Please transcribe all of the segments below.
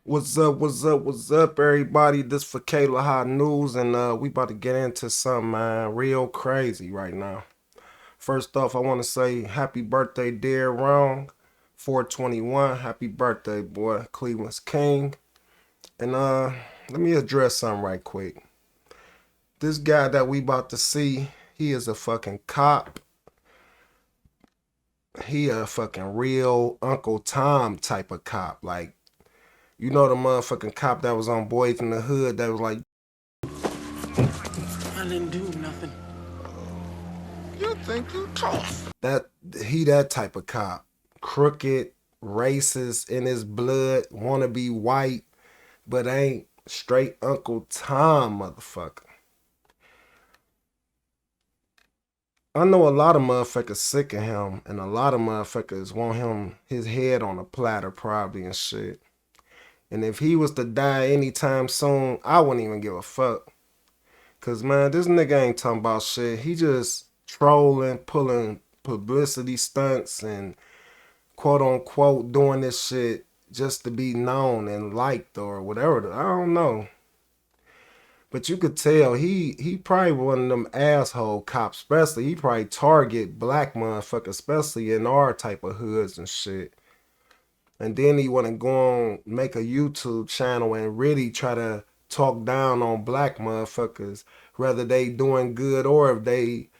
What's up? What's up? What's up, everybody? This for Kayla Hot News, and we about to get into something, man, real crazy right now. First off, I want to say happy birthday, dear Wrong, 421. Happy birthday, boy, Cleveland's King. And let me address something right quick. This guy that we about to see, he is a fucking cop. He a fucking real Uncle Tom type of cop. Like, you know the motherfucking cop that was on Boys in the Hood that was like, I didn't do nothing. you think you tough. That type of cop. Crooked, racist in his blood, wanna be white, but ain't straight Uncle Tom, motherfucker. I know a lot of motherfuckers sick of him, and a lot of motherfuckers want his head on a platter probably and shit. And if he was to die anytime soon, I wouldn't even give a fuck. Cause man, this nigga ain't talking about shit. He just trolling, pulling publicity stunts and quote unquote doing this shit just to be known and liked or whatever. I don't know. But you could tell he probably one of them asshole cops, especially he probably target black motherfuckers, especially in our type of hoods and shit. And then he wanna go on make a YouTube channel and really try to talk down on black motherfuckers, whether they doing good or if they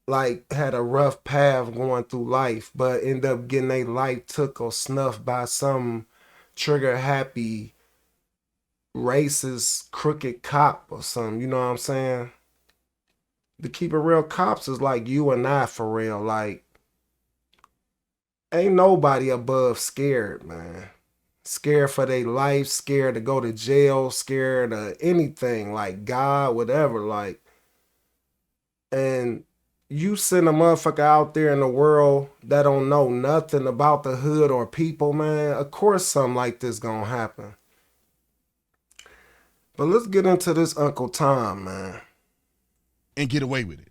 like had a rough path going through life, but end up getting their life took or snuffed by some trigger happy racist crooked cop or something. You know what I'm saying? To keep it real, cops is like you and I for real. Like, ain't nobody above scared, man. Scared for their life, scared to go to jail, scared of anything, like God, whatever. Like, and you send a motherfucker out there in the world that don't know nothing about the hood or people, man, of course something like this gonna happen. But let's get into this Uncle Tom, man. And get away with it.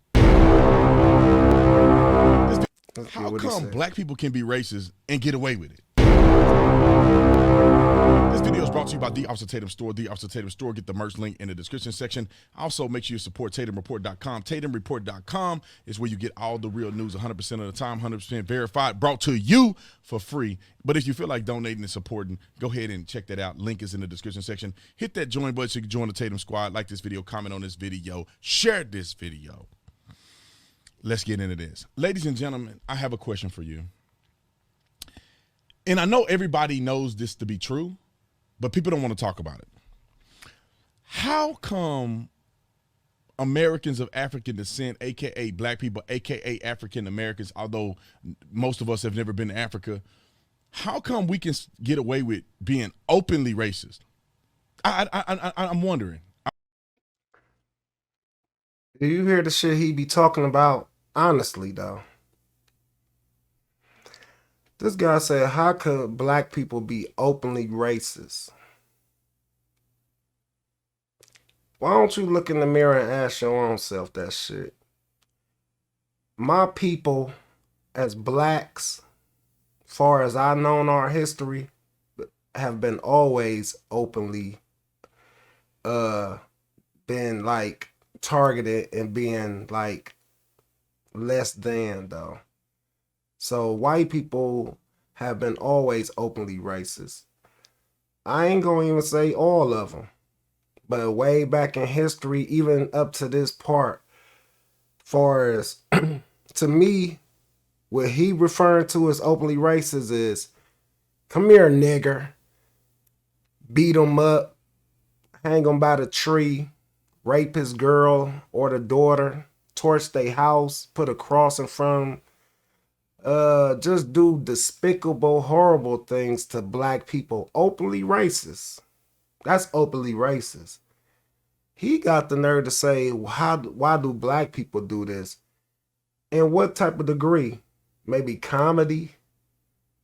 Let's get How what he come said. black people can be racist and get away with it? This video is brought to you by The Officer Tatum Store. The Officer Tatum Store. Get the merch link in the description section. Also, make sure you support TatumReport.com. TatumReport.com is where you get all the real news 100% of the time, 100% verified, brought to you for free. But if you feel like donating and supporting, go ahead and check that out. Link is in the description section. Hit that join button so you can join the Tatum Squad. Like this video, comment on this video, share this video. Let's get into this. Ladies and gentlemen, I have a question for you. And I know everybody knows this to be true, but people don't want to talk about it. How come Americans of African descent, AKA black people, AKA African Americans, although most of us have never been to Africa, how come we can get away with being openly racist? I'm wondering. Do you hear the shit he be talking about? Honestly, though. This guy said, how could black people be openly racist? Why don't you look in the mirror and ask your own self that shit? My people, as blacks, far as I know in our history, have been always openly been like targeted and being like less than though. So white people have been always openly racist. I ain't gonna even say all of them, but way back in history, even up to this part, far as to me, what he referring to as openly racist is, come here, nigger, beat him up, hang him by the tree, rape his girl or the daughter, torch their house, put a cross in front of them, just do despicable, horrible things to black people. Openly racist. That's openly racist. He got the nerve to say, why do black people do this? And what type of degree? Maybe comedy?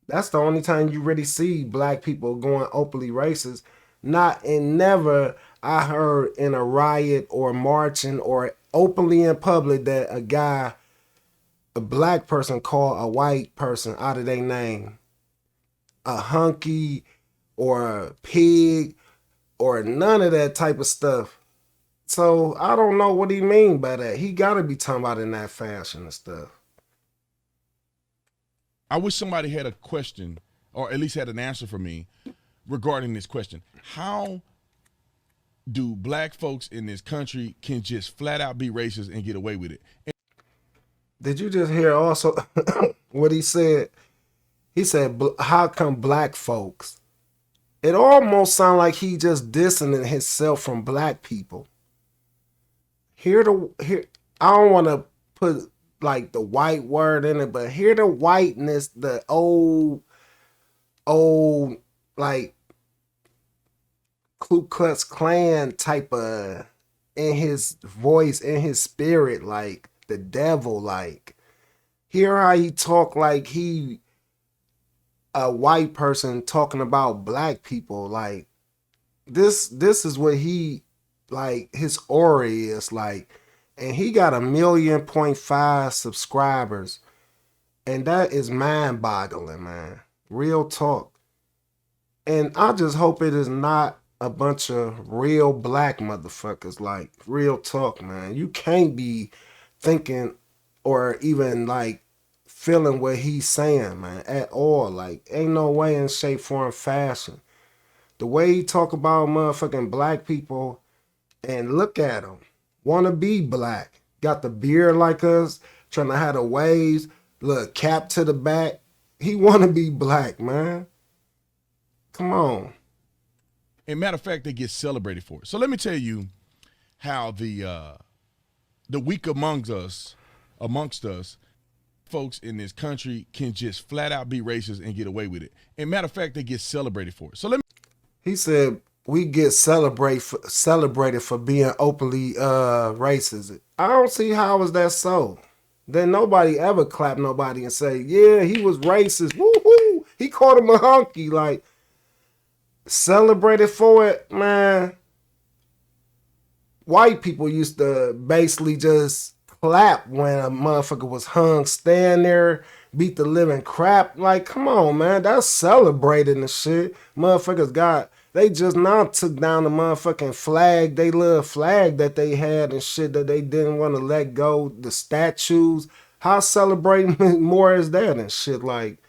That's the only time you really see black people going openly racist. Not and never I heard in a riot or marching or openly in public that a black person call a white person out of their name a hunky or pig or none of that type of stuff. So I don't know what he mean by that. He gotta be talking about in that fashion and stuff. I wish somebody had a question or at least had an answer for me regarding this question. How do black folks in this country can just flat out be racist and get away with it? Did you just hear also what he said? He said, how come black folks? It almost sounds like he just distancing himself from black people. Here, I don't want to put like the white word in it, but here the whiteness, the old, like Ku Klux Klan type of in his voice, in his spirit, like the devil, like hear how he talk like he a white person talking about black people, like this is what he like his aura is like, and he got 1.5 million subscribers, and that is mind boggling, man. Real talk. And I just hope it is not a bunch of real black motherfuckers. Like, real talk, man. You can't be thinking or even like feeling what he's saying, man, at all. Like, ain't no way in shape, form, fashion. The way he talk about motherfucking black people, and look at him. Wanna be black. Got the beard like us, trying to have the waves, look, cap to the back. He wanna be black, man. Come on. And matter of fact, they get celebrated for it. So let me tell you how the weak amongst us, folks in this country can just flat out be racist and get away with it. And matter of fact, they get celebrated for it. So let me. He said we get celebrated for being openly racist. I don't see how is that so. Then nobody ever clap nobody and say, yeah, he was racist. Woo-hoo. He called him a hunky. Like, celebrated for it, man. White people used to basically just clap when a motherfucker was hung, stand there, beat the living crap. Like, come on, man. That's celebrating the shit. Motherfuckers they just now took down the motherfucking flag, they little flag that they had and shit that they didn't want to let go, the statues. How celebrating more is that and shit? Like,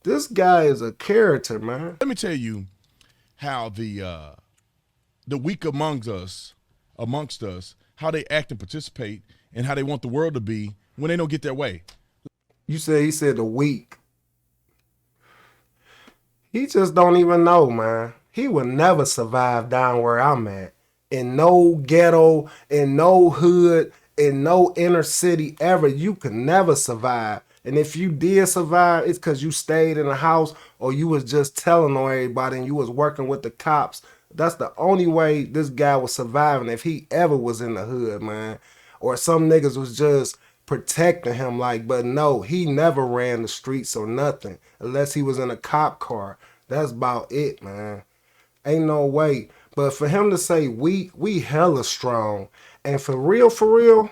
this guy is a character, man. Let me tell you how the weak amongst us, how they act and participate, and how they want the world to be when they don't get their way. He said the weak. He just don't even know, man. He would never survive down where I'm at. In no ghetto, in no hood, in no inner city ever. You could never survive. And if you did survive, it's because you stayed in the house or you was just telling on everybody and you was working with the cops. That's the only way this guy was surviving if he ever was in the hood, man. Or some niggas was just protecting him, like, but no, he never ran the streets or nothing unless he was in a cop car. That's about it, man. Ain't no way. But for him to say we hella strong. And for real,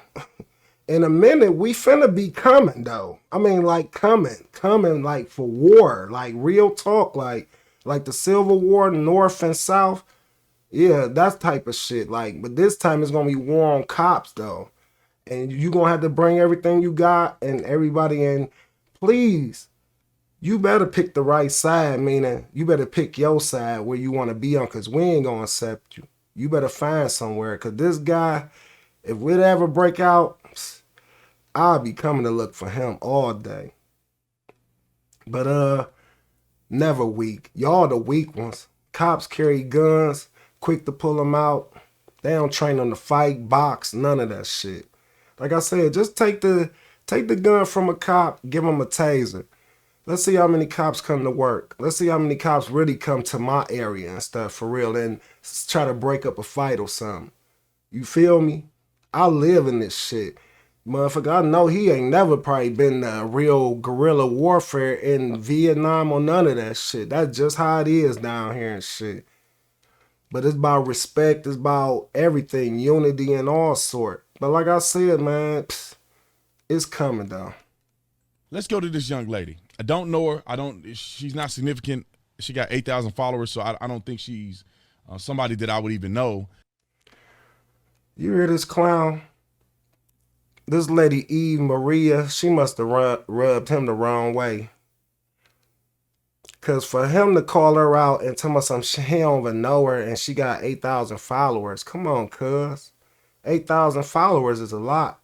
in a minute, we finna be coming, though. I mean, like, coming, like, for war. Like, real talk, like the Civil War, North and South. Yeah, that type of shit. Like, but this time it's gonna be war on cops, though. And you gonna have to bring everything you got and everybody in. Please, you better pick the right side, meaning you better pick your side where you want to be on, because we ain't gonna accept you. You better find somewhere, because this guy, if we'd ever break out, I'll be coming to look for him all day. But never weak. Y'all the weak ones. Cops carry guns, quick to pull them out. They don't train them to fight, box, none of that shit. Like I said, just take the gun from a cop, give him a taser. Let's see how many cops come to work. Let's see how many cops really come to my area and stuff for real and try to break up a fight or something. You feel me? I live in this shit. Motherfucker, I know he ain't never probably been real guerrilla warfare in Vietnam or none of that shit. That's just how it is down here and shit. But it's about respect. It's about everything, unity and all sort. But like I said, man, it's coming though. Let's go to this young lady. I don't know her. She's not significant She got 8,000 followers, so I don't think she's somebody that I would even know. You hear this clown? This lady Eve Maria, she must have rubbed him the wrong way. Cause for him to call her out and tell me something, he don't even know her and she got 8,000 followers. Come on, cuz. 8,000 followers is a lot.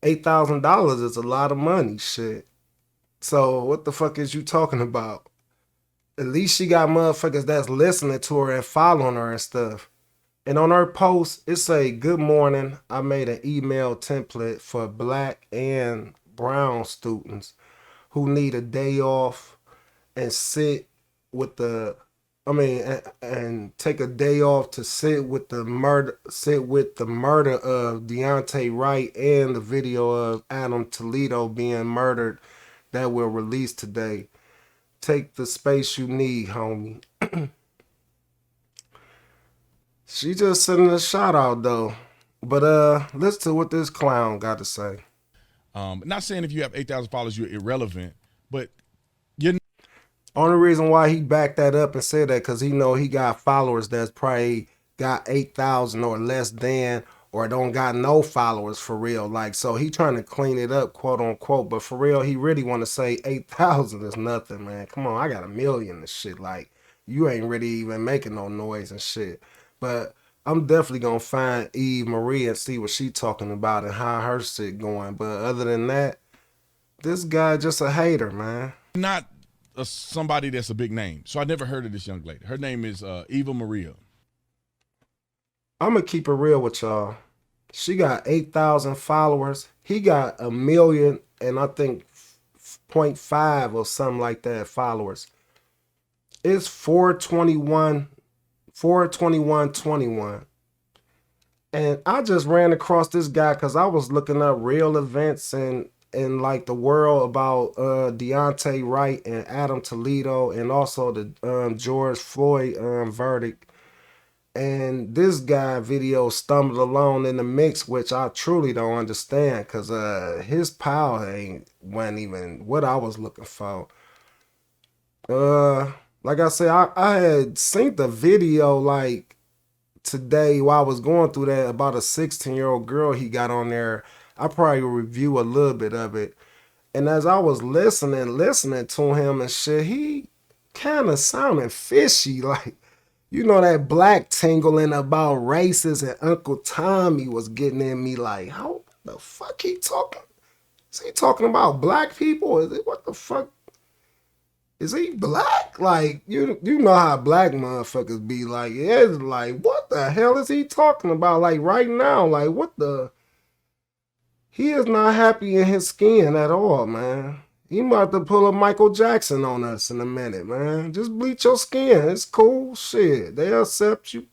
$8,000 is a lot of money, shit. So what the fuck is you talking about? At least she got motherfuckers that's listening to her and following her and stuff. And on her post, it say, "Good morning. I made an email template for black and brown students who need a day off and sit with the and take a day off to sit with the murder of Duante Wright and the video of Adam Teldo being murdered that will release today. Take the space you need, homie." She just sending a shout out though. But listen to what this clown got to say. Not saying if you have 8,000 followers, you're irrelevant, but you're Only reason why he backed that up and said that because he know he got followers that's probably got 8,000 or less than, or don't got no followers for real. Like, so he trying to clean it up, quote unquote. But for real, he really want to say 8,000 is nothing, man. Come on, I got 1,000,000 and shit. Like, you ain't really even making no noise and shit. But I'm definitely gonna find Eve Marie and see what she talking about and how her shit going. But other than that, this guy just a hater, man. not somebody that's a big name. So I never heard of this young lady. Her name is Eva Maria. I'm gonna keep it real with y'all. She got 8,000 followers. He got 1,000,000 and I think 0.5 or something like that followers. It's 421 and I just ran across this guy because I was looking up real events and in like the world about Duante Wright and Adam Teldo and also the George Floyd verdict. And this guy video stumbled along in the mix, which I truly don't understand because his power wasn't even what I was looking for. Like I said, I had seen the video like today while I was going through that about a 16-year-old girl he got on there. I probably will review a little bit of it. And as I was listening to him and shit, he kind of sounded fishy. Like, you know, that black tingling about races and Uncle Tommy was getting in me like, how the fuck he talking? Is he talking about black people? Is it what the fuck? Is he black? Like, you know how black motherfuckers be like, yeah, it's like, what the hell is he talking about? Like right now, like what the? He is not happy in his skin at all, man. He about to pull a Michael Jackson on us in a minute, man. Just bleach your skin. It's cool. Shit. They accept you.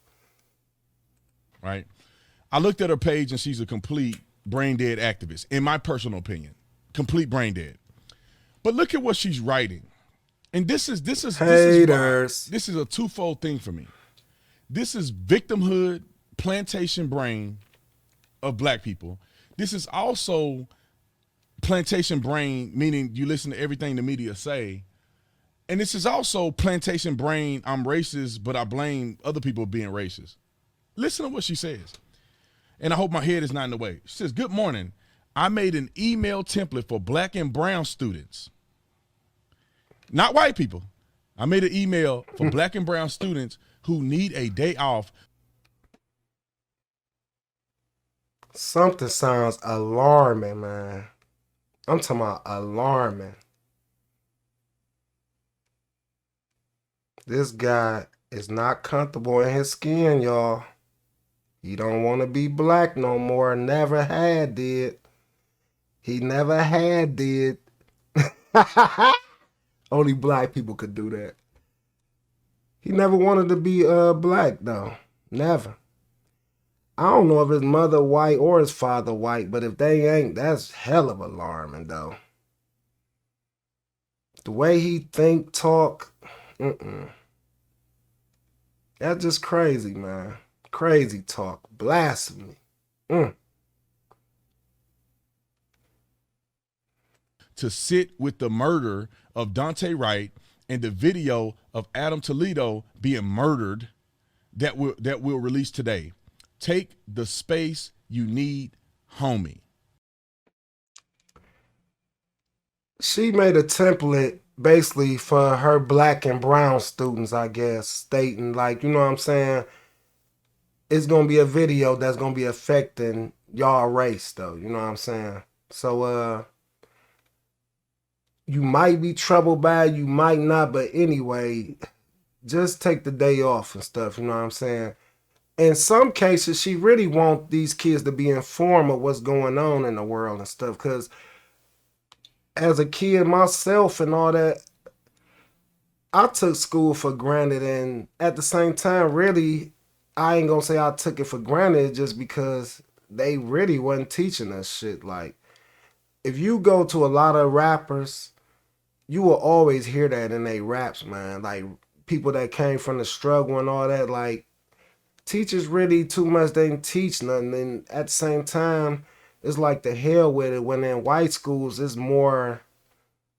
Right. I looked at her page and she's a complete brain dead activist, in my personal opinion. Complete brain dead. But look at what she's writing. And this is haters. This is a twofold thing for me. This is victimhood, plantation brain of black people. This is also plantation brain, meaning you listen to everything the media say. And this is also plantation brain, I'm racist, but I blame other people being racist. Listen to what she says. And I hope my head is not in the way. She says, "Good morning. I made an email template for black and brown students. Not white people. I made an email for black and brown students who need a day off." Something sounds alarming, man. I'm talking about alarming. This guy is not comfortable in his skin, y'all. He don't want to be black no more. Never had did. He never had did. Only black people could do that. He never wanted to be black though. Never. I don't know if his mother white or his father white, but if they ain't, that's hell of alarming though. The way he think, talk, that's just crazy, man. Crazy talk, blasphemy. To sit with the murder of Duante Wright and the video of Adam Toledo being murdered that will release today. Take the space you need, homie. She made a template basically for her black and brown students, I guess, stating like, you know what I'm saying? It's gonna be a video that's gonna be affecting y'all race though, you know what I'm saying? So you might be troubled by it, you might not, but anyway, just take the day off and stuff, you know what I'm saying? In some cases, she really want these kids to be informed of what's going on in the world and stuff, because as a kid myself and all that, I took school for granted, and at the same time, really, I ain't gonna say I took it for granted just because they really wasn't teaching us shit. Like, if you go to a lot of rappers, you will always hear that in their raps, man. Like, people that came from the struggle and all that, like, teachers really too much, they didn't teach nothing. And at the same time, it's like the hell with it. When in white schools, it's more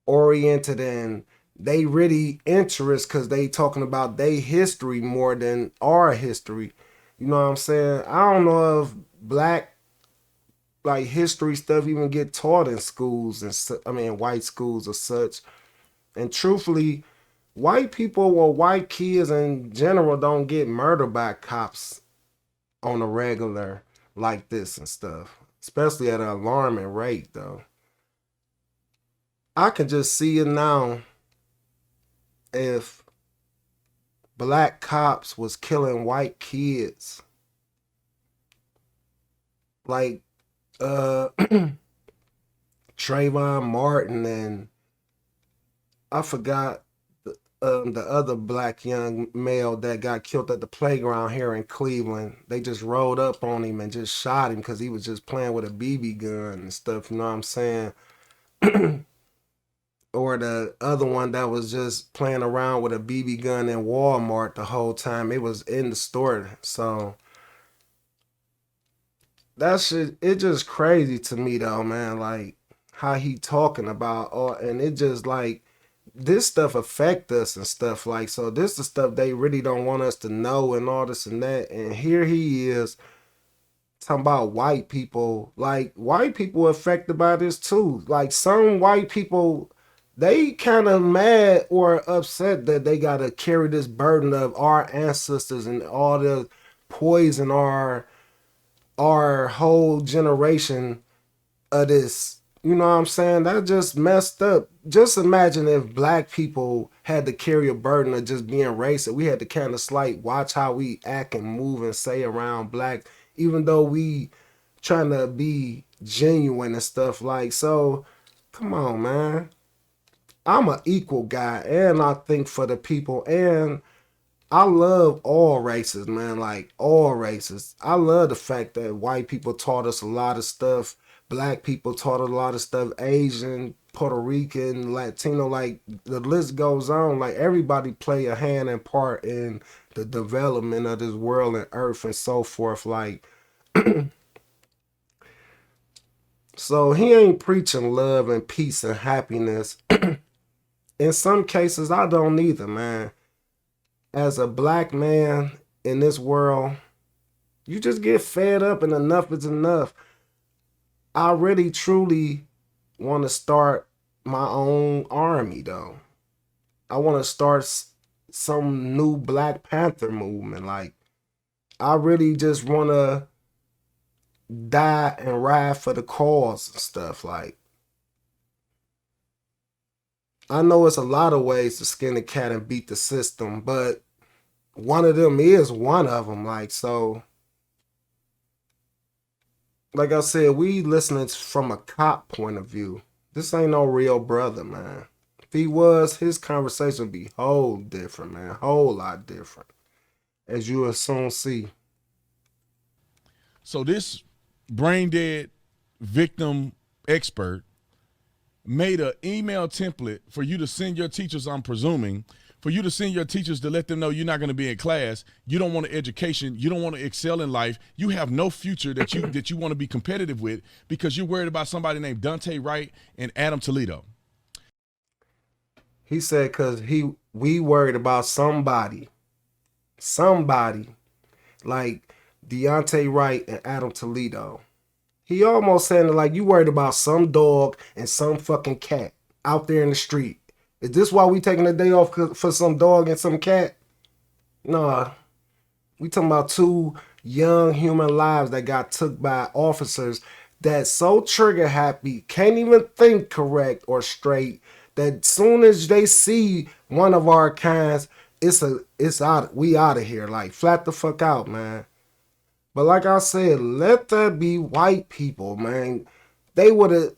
oriented and they really interest because they talking about their history more than our history. You know what I'm saying? I don't know if black like history stuff even get taught in schools and white schools or such. And truthfully, white people or white kids in general don't get murdered by cops on a regular like this and stuff, especially at an alarming rate though. I can just see it now. If black cops was killing white kids, like Trayvon Martin and I forgot the other black young male that got killed at the playground here in Cleveland. They just rolled up on him and just shot him because he was just playing with a BB gun and stuff, you know what I'm saying? Or the other one that was just playing around with a BB gun in Walmart the whole time. It was in the store. So that shit, it just crazy to me though, man. Like how he talking about all, and it just like this stuff affect us and stuff like, so this is stuff they really don't want us to know and all this and that. And here he is talking about white people. Like white people affected by this too. Like some white people, they kind of mad or upset that they got to carry this burden of our ancestors and all the poison our whole generation of this. You know what I'm saying? That just messed up. Just imagine if black people had to carry a burden of just being racist. We had to kind of watch how we act and move and say around black, even though we trying to be genuine and stuff like. So come on, man. I'm an equal guy and I think for the people, and I love all races, man. Like all races. I love the fact that white people taught us a lot of stuff. Black people taught us a lot of stuff. Asian, Puerto Rican, Latino, like the list goes on. Like everybody play a hand and part in the development of this world and earth and so forth. Like, so he ain't preaching love and peace and happiness. In some cases, I don't either, man. As a black man in this world, you just get fed up and enough is enough. I really truly want to start my own army though. I want to start some new Black Panther movement. Like I really just want to die and ride for the cause and stuff. Like I know it's a lot of ways to skin a cat and beat the system, but one of them is one of them. Like, so, like I said, we listening from a cop point of view. This ain't no real brother, man. If he was, his conversation would be whole different, man. Whole lot different. As you will soon see. So this brain dead victim expert made an email template for you to send your teachers, I'm presuming, for you to send your teachers to let them know you're not going to be in class, you don't want an education, you don't want to excel in life, you have no future that you want to be competitive with because you're worried about somebody named Duante Wright and Adam Toledo. He said because we worried about somebody like Duante Wright and Adam Toledo. He almost saying like you worried about some dog and some fucking cat out there in the street. Is this why we taking a day off for some dog and some cat? Nah, we talking about two young human lives that got took by officers that so trigger happy, can't even think correct or straight. That soon as they see one of our kinds, it's out. We out of here. Like flat the fuck out, man. But like I said, let that be white people, man. They would have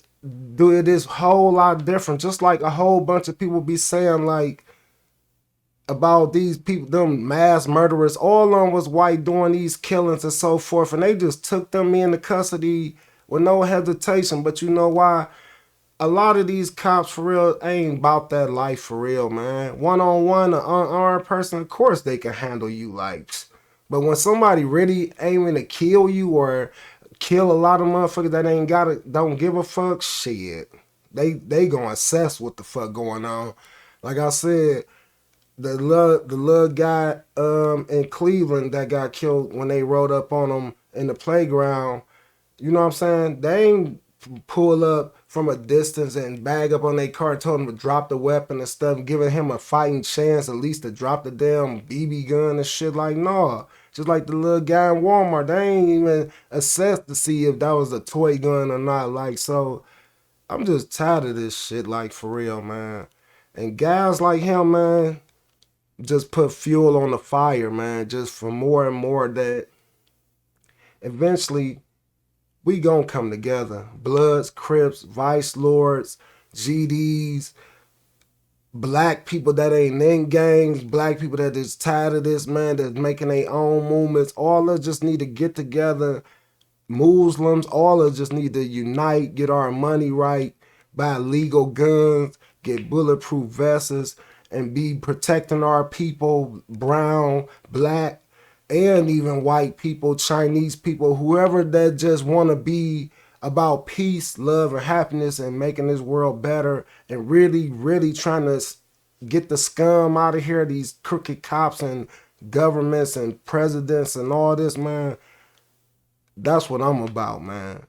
do this whole lot different. Just like a whole bunch of people be saying like about these people, them mass murderers, all of them was white doing these killings and so forth, and they just took them into custody with no hesitation. But you know why? A lot of these cops for real ain't about that life for real, man. One on one, an unarmed person, of course they can handle you like. But when somebody really aiming to kill you or kill a lot of motherfuckers that ain't got it, don't give a fuck, shit. They gonna assess what the fuck going on. Like I said, the little guy in Cleveland that got killed when they rode up on him in the playground. You know what I'm saying? They ain't pull up from a distance and bag up on their car, told him to drop the weapon and stuff, giving him a fighting chance at least to drop the damn BB gun and shit. Like, nah. Just like the little guy in Walmart, they ain't even assessed to see if that was a toy gun or not. Like, so I'm just tired of this shit, like, for real, man. And guys like him, man, just put fuel on the fire, man, just for more and more that eventually we gonna come together. Bloods, Crips, Vice Lords, GDs, black people that ain't in gangs, black people that is tired of this, man, that's making their own movements. All of us just need to get together. Muslims, all of us just need to unite, get our money right, buy legal guns, get bulletproof vests, and be protecting our people, brown, black, and even white people, Chinese people, whoever that just want to be about peace, love, and happiness and making this world better and really, really trying to get the scum out of here, these crooked cops and governments and presidents and all this, man. That's what I'm about, man.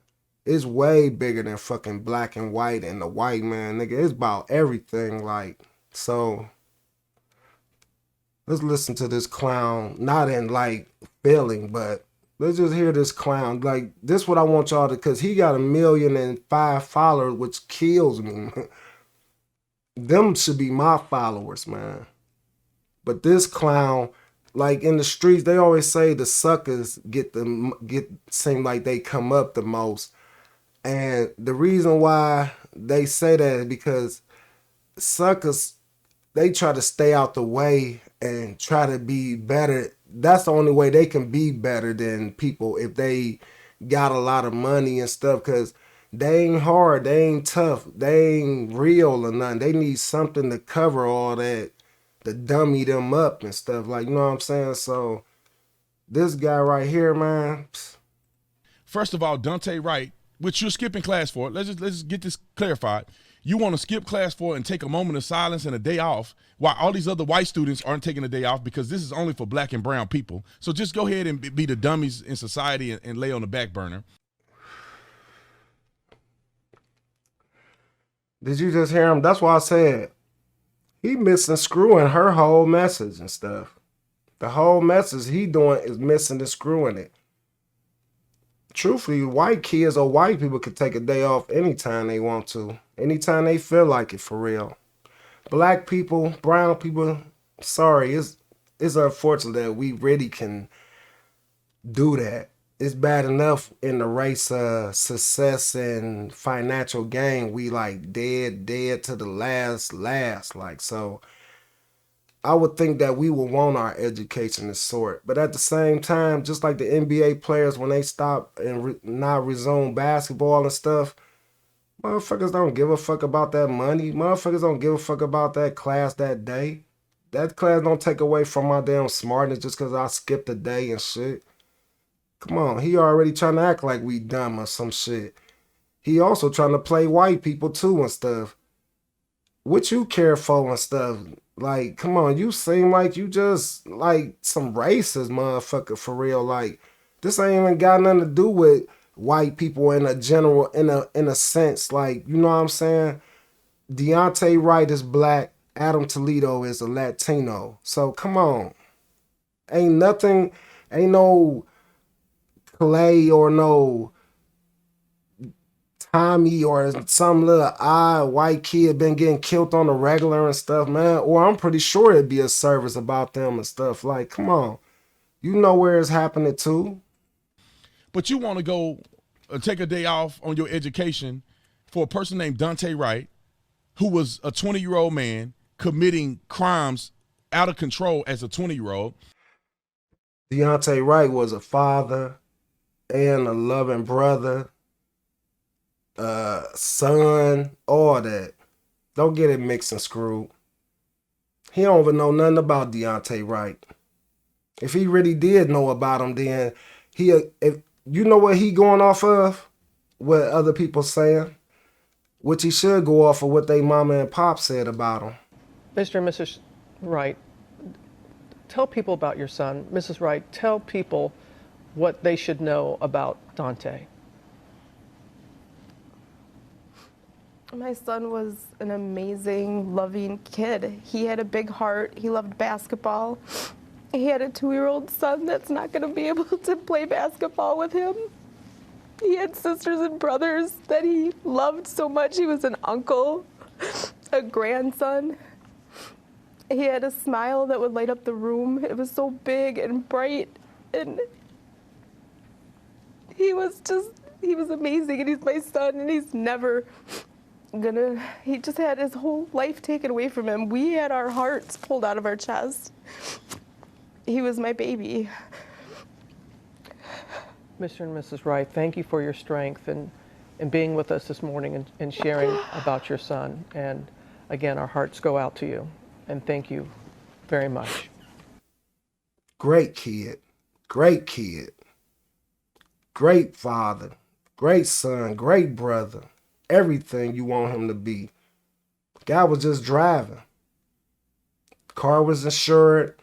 It's way bigger than fucking black and white and the white man, nigga. It's about everything, like, so let's listen to this clown, not in like feeling, but let's just hear this clown. Like, this what I want y'all to, cause he got 1,000,005 followers, which kills me. Them should be my followers, man. But this clown, like in the streets, they always say the suckers get seem like they come up the most. And the reason why they say that is because suckers, they try to stay out the way and try to be better. That's the only way they can be better than people if they got a lot of money and stuff, because they ain't hard, they ain't tough, they ain't real or nothing. They need something to cover all that, to dummy them up and stuff. Like, you know what I'm saying? So this guy right here, man. First of all, Duante Wright, which you're skipping class for, let's just get this clarified. You want to skip class for and take a moment of silence and a day off while all these other white students aren't taking a day off, because this is only for black and brown people. So just go ahead and be the dummies in society and lay on the back burner. Did you just hear him? That's why I said he missing screwing her whole message and stuff. The whole message he doing is missing and screwing it. Truthfully, white kids or white people could take a day off anytime they want to, anytime they feel like it, for real. Black people, brown people, sorry, it's unfortunate that we really can do that. It's bad enough in the race of success and financial gain. We like dead to the last. Like, so I would think that we would want our education to sort. But at the same time, just like the NBA players, when they stop and not resume basketball and stuff, motherfuckers don't give a fuck about that money. Motherfuckers don't give a fuck about that class that day. That class don't take away from my damn smartness just because I skipped a day and shit. Come on, he already trying to act like we dumb or some shit. He also trying to play white people too and stuff. what you care for and stuff. Like, come on, you seem like you just like some racist motherfucker for real. Like, this ain't even got nothing to do with white people in a general in a sense. Like, you know what I'm saying? Deontay Wright is black. Adam Toledo is a Latino. So come on. Ain't nothing, ain't no Clay or no Tommy or some little odd white kid been getting killed on the regular and stuff, man. Or I'm pretty sure it'd be a service about them and stuff. Like, come on. You know where it's happening to. But you want to go take a day off on your education for a person named Duante Wright, who was a 20-year-old man committing crimes out of control as a 20-year-old. Deontay Wright was a father and a loving brother, son, all that. Don't get it mixed and screwed. He don't even know nothing about Deontay Wright. If he really did know about him, then if you know what he going off of, what other people saying, which he should go off of what they mama and pop said about him. Mr. and Mrs. Wright, tell people about your son. Mrs. Wright, tell people what they should know about Duante. My son was an amazing, loving kid. He had a big heart. He loved basketball. He had a 2-year-old son that's not going to be able to play basketball with him. He had sisters and brothers that he loved so much. He was an uncle, a grandson. He had a smile that would light up the room. It was so big and bright, and he was amazing, and he's my son, and he's never he just had his whole life taken away from him. We had our hearts pulled out of our chest. He was my baby. Mr. and Mrs. Wright, thank you for your strength and being with us this morning and sharing about your son. And again, our hearts go out to you. And thank you very much. Great kid. Great kid. Great father. Great son. Great brother. Everything you want him to be. Guy was just driving. Car was insured.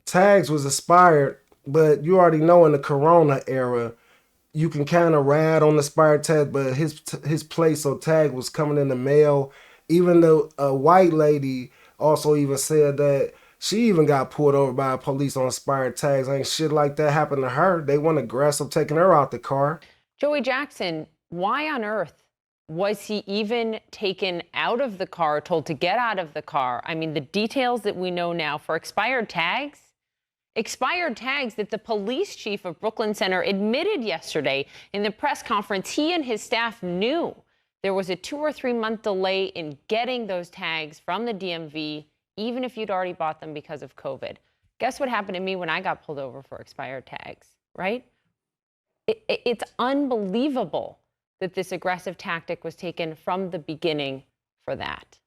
Tags was expired, but you already know in the Corona era, you can kind of ride on the expired tag, but his place or tag was coming in the mail. Even though a white lady also even said that she even got pulled over by police on expired tags. Ain't shit like that happened to her. They went aggressive taking her out the car. Joey Jackson, why on earth was he even taken out of the car, told to get out of the car? I mean, the details that we know now for expired tags that the police chief of Brooklyn Center admitted yesterday in the press conference he and his staff knew there was a 2 or 3 month delay in getting those tags from the DMV, even if you'd already bought them because of COVID. Guess what happened to me when I got pulled over for expired tags, right? It's unbelievable that this aggressive tactic was taken from the beginning for that.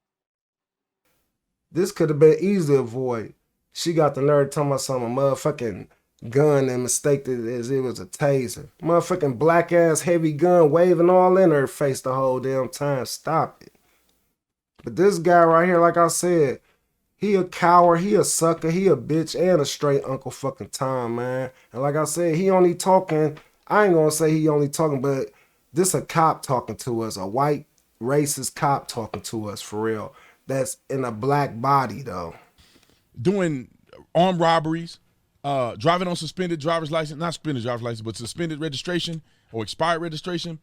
This could have been easy to avoid. She got the nerve talking about some motherfucking gun and mistaked it as it was a taser. Motherfucking black ass heavy gun waving all in her face the whole damn time. Stop it. But this guy right here, like I said, he a coward, he a sucker, he a bitch, and a straight Uncle fucking Tom, man. And like I said, he only talking, I ain't gonna say he only talking, but this a cop talking to us, a white racist cop talking to us for real. That's in a black body though. Doing armed robberies, driving on suspended driver's license, not suspended driver's license, but suspended registration or expired registration,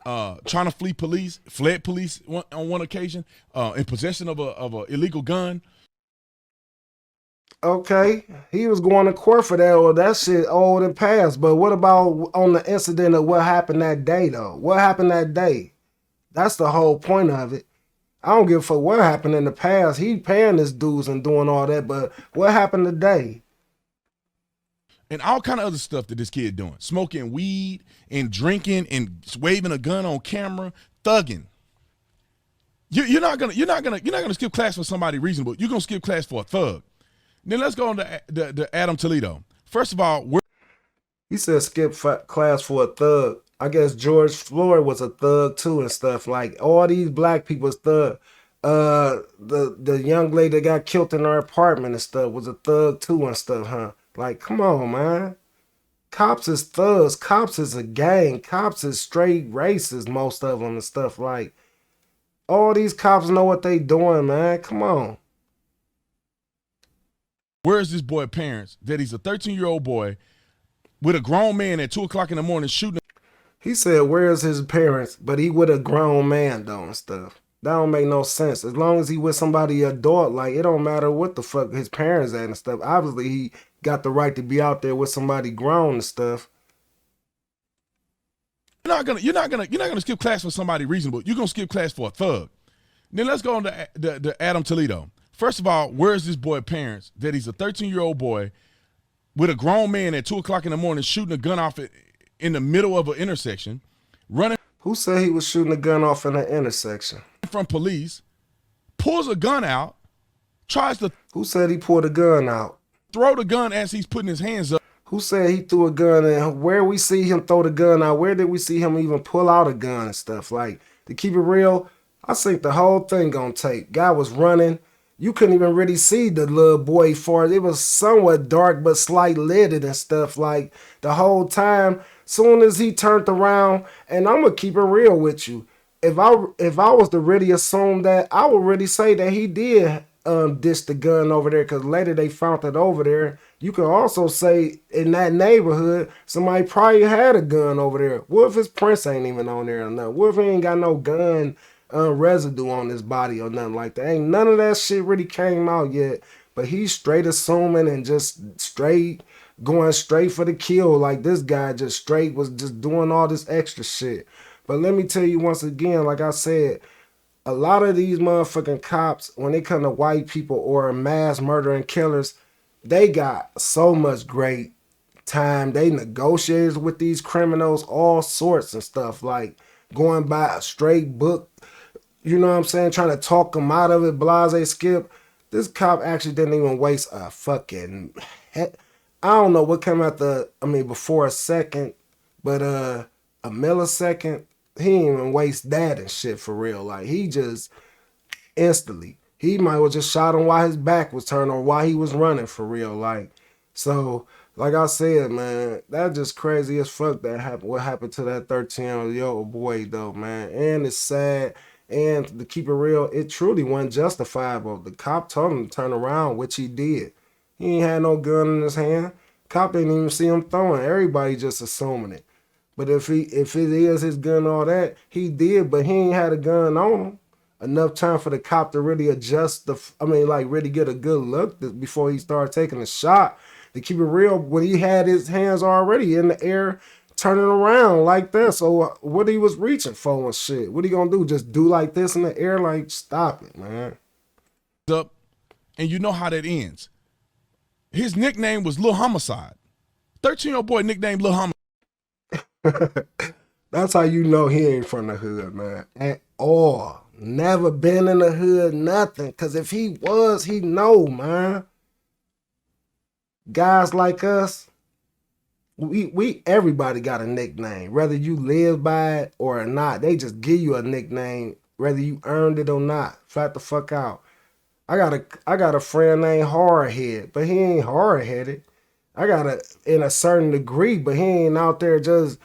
trying to fled police on one occasion, in possession of a illegal gun. Okay, he was going to court for that, or that shit old and past. But what about on the incident of what happened that day, though? What happened that day? That's the whole point of it. I don't give a fuck what happened in the past. He paying his dues and doing all that, but what happened today? And all kind of other stuff that this kid doing, smoking weed and drinking and waving a gun on camera, thugging. You're not gonna skip class for somebody reasonable. You're gonna skip class for a thug. Then let's go on to Adam Toledo. First of all, he said skip class for a thug. I guess George Floyd was a thug too and stuff. Like all these black people's thug. the young lady that got killed in her apartment and stuff was a thug too and stuff, huh? Like, come on, man. Cops is thugs. Cops is a gang. Cops is straight racist, most of them and stuff. Like, all these cops know what they doing, man. Come on. Where is this boy parents that he's a 13-year-old boy with a grown man at 2 o'clock in the morning shooting? He said, where's his parents? But he with a grown man, though, and stuff. That don't make no sense. As long as he with somebody adult, like, it don't matter what the fuck his parents at and stuff. Obviously, he got the right to be out there with somebody grown and stuff. You're not gonna skip class for somebody reasonable. You're gonna skip class for a thug. Then let's go on to Adam Toledo. First of all, where's this boy parents that he's a 13-year-old boy with a grown man at 2 o'clock in the morning shooting a gun off in the middle of an intersection, running? Who said he was shooting a gun off in an intersection? From police, pulls a gun out, tries to. Who said he pulled a gun out? Throw the gun as he's putting his hands up. Who said he threw a gun in? Where we see him throw the gun out? Where did we see him even pull out a gun and stuff? Like, to keep it real, I think the whole thing on tape. Guy was running. You couldn't even really see the little boy for it. It was somewhat dark but slight lidded and stuff. Like, the whole time, soon as he turned around, and I'm gonna keep it real with you. If I was to really assume that, I would really say that he did dish the gun over there, because later they found it over there. You can also say in that neighborhood, somebody probably had a gun over there. What if his prints ain't even on there or nothing? What if he ain't got no gun residue on his body or nothing like that? Ain't none of that shit really came out yet, but he's straight assuming and just going straight for the kill. Like, this guy just straight was just doing all this extra shit. But let me tell you once again, like I said, a lot of these motherfucking cops, when they come to white people or mass murdering killers, they got so much great time. They negotiated with these criminals, all sorts and stuff, like going by a straight book, you know what I'm saying, trying to talk them out of it, blase skip. This cop actually didn't even waste a fucking I don't know what came after, before a second, but a millisecond. He didn't even waste that and shit for real. Like, he just instantly, he might have just shot him while his back was turned or while he was running for real. Like, so, like I said, man, that's just crazy as fuck that happened. What happened to that 13-year-old boy, though, man. And it's sad. And to keep it real, it truly wasn't justifiable. The cop told him to turn around, which he did. He ain't had no gun in his hand. Cop didn't even see him throwing. Everybody just assuming it. But if it is his gun and all that, he did, but he ain't had a gun on him. Enough time for the cop to really adjust really get a good look before he started taking a shot. To keep it real, when he had his hands already in the air, turning around like that. So what he was reaching for and shit. What he gonna do? Just do like this in the air? Like, stop it, man. Up, and you know how that ends. His nickname was Lil Homicide. 13-year-old boy nicknamed Lil Homicide. That's how you know he ain't from the hood, man. At all. Never been in the hood, nothing. Because if he was, he know, man. Guys like us, we everybody got a nickname. Whether you live by it or not, they just give you a nickname, whether you earned it or not. Flat the fuck out. I got a friend named Hardhead, but he ain't hard-headed. I got in a certain degree, but he ain't out there just,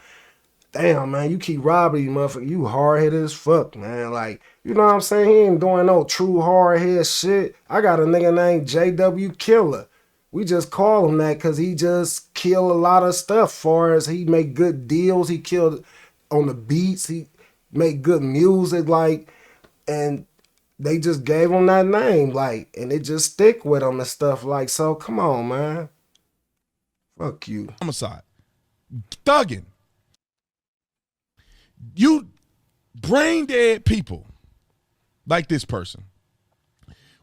damn, man, you keep robbing these motherfuckers. You hard-headed as fuck, man. Like, you know what I'm saying? He ain't doing no true hard-head shit. I got a nigga named JW Killer. We just call him that because he just kill a lot of stuff. Far as he make good deals, he killed on the beats. He make good music, like, and they just gave him that name, like, and it just stick with him and stuff, like. So come on, man. Fuck you. Homicide. Thugging. You brain dead people like this person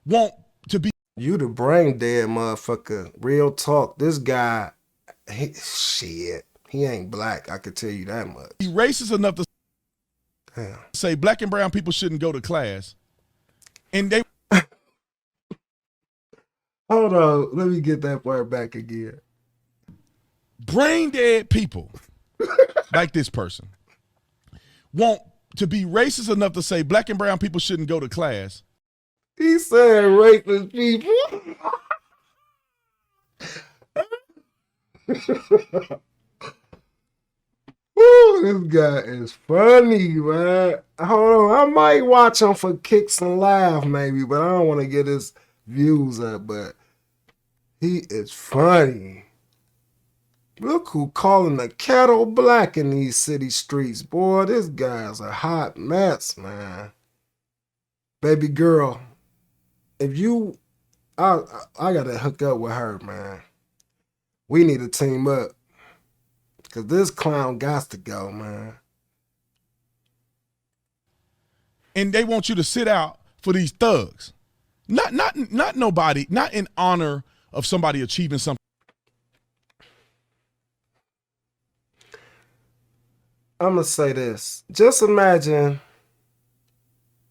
want to be. You the brain dead motherfucker. Real talk. This guy, he ain't black. I could tell you that much. He racist enough to Damn. say black and brown people shouldn't go to class. And they. Hold on. Let me get that part back again. Brain dead people like this person want to be racist enough to say black and brown people shouldn't go to class He said racist people. Woo, this guy is funny, man. Hold on, I might watch him for kicks and laugh, maybe, but I don't want to get his views up. But he is funny. Look who calling the kettle black in these city streets, boy. This guy's a hot mess, man. Baby girl, if you, I gotta hook up with her, man. We need to team up. Cause this clown got to go, man. And they want you to sit out for these thugs. Not nobody, not in honor of somebody achieving something. I'm gonna say this. Just imagine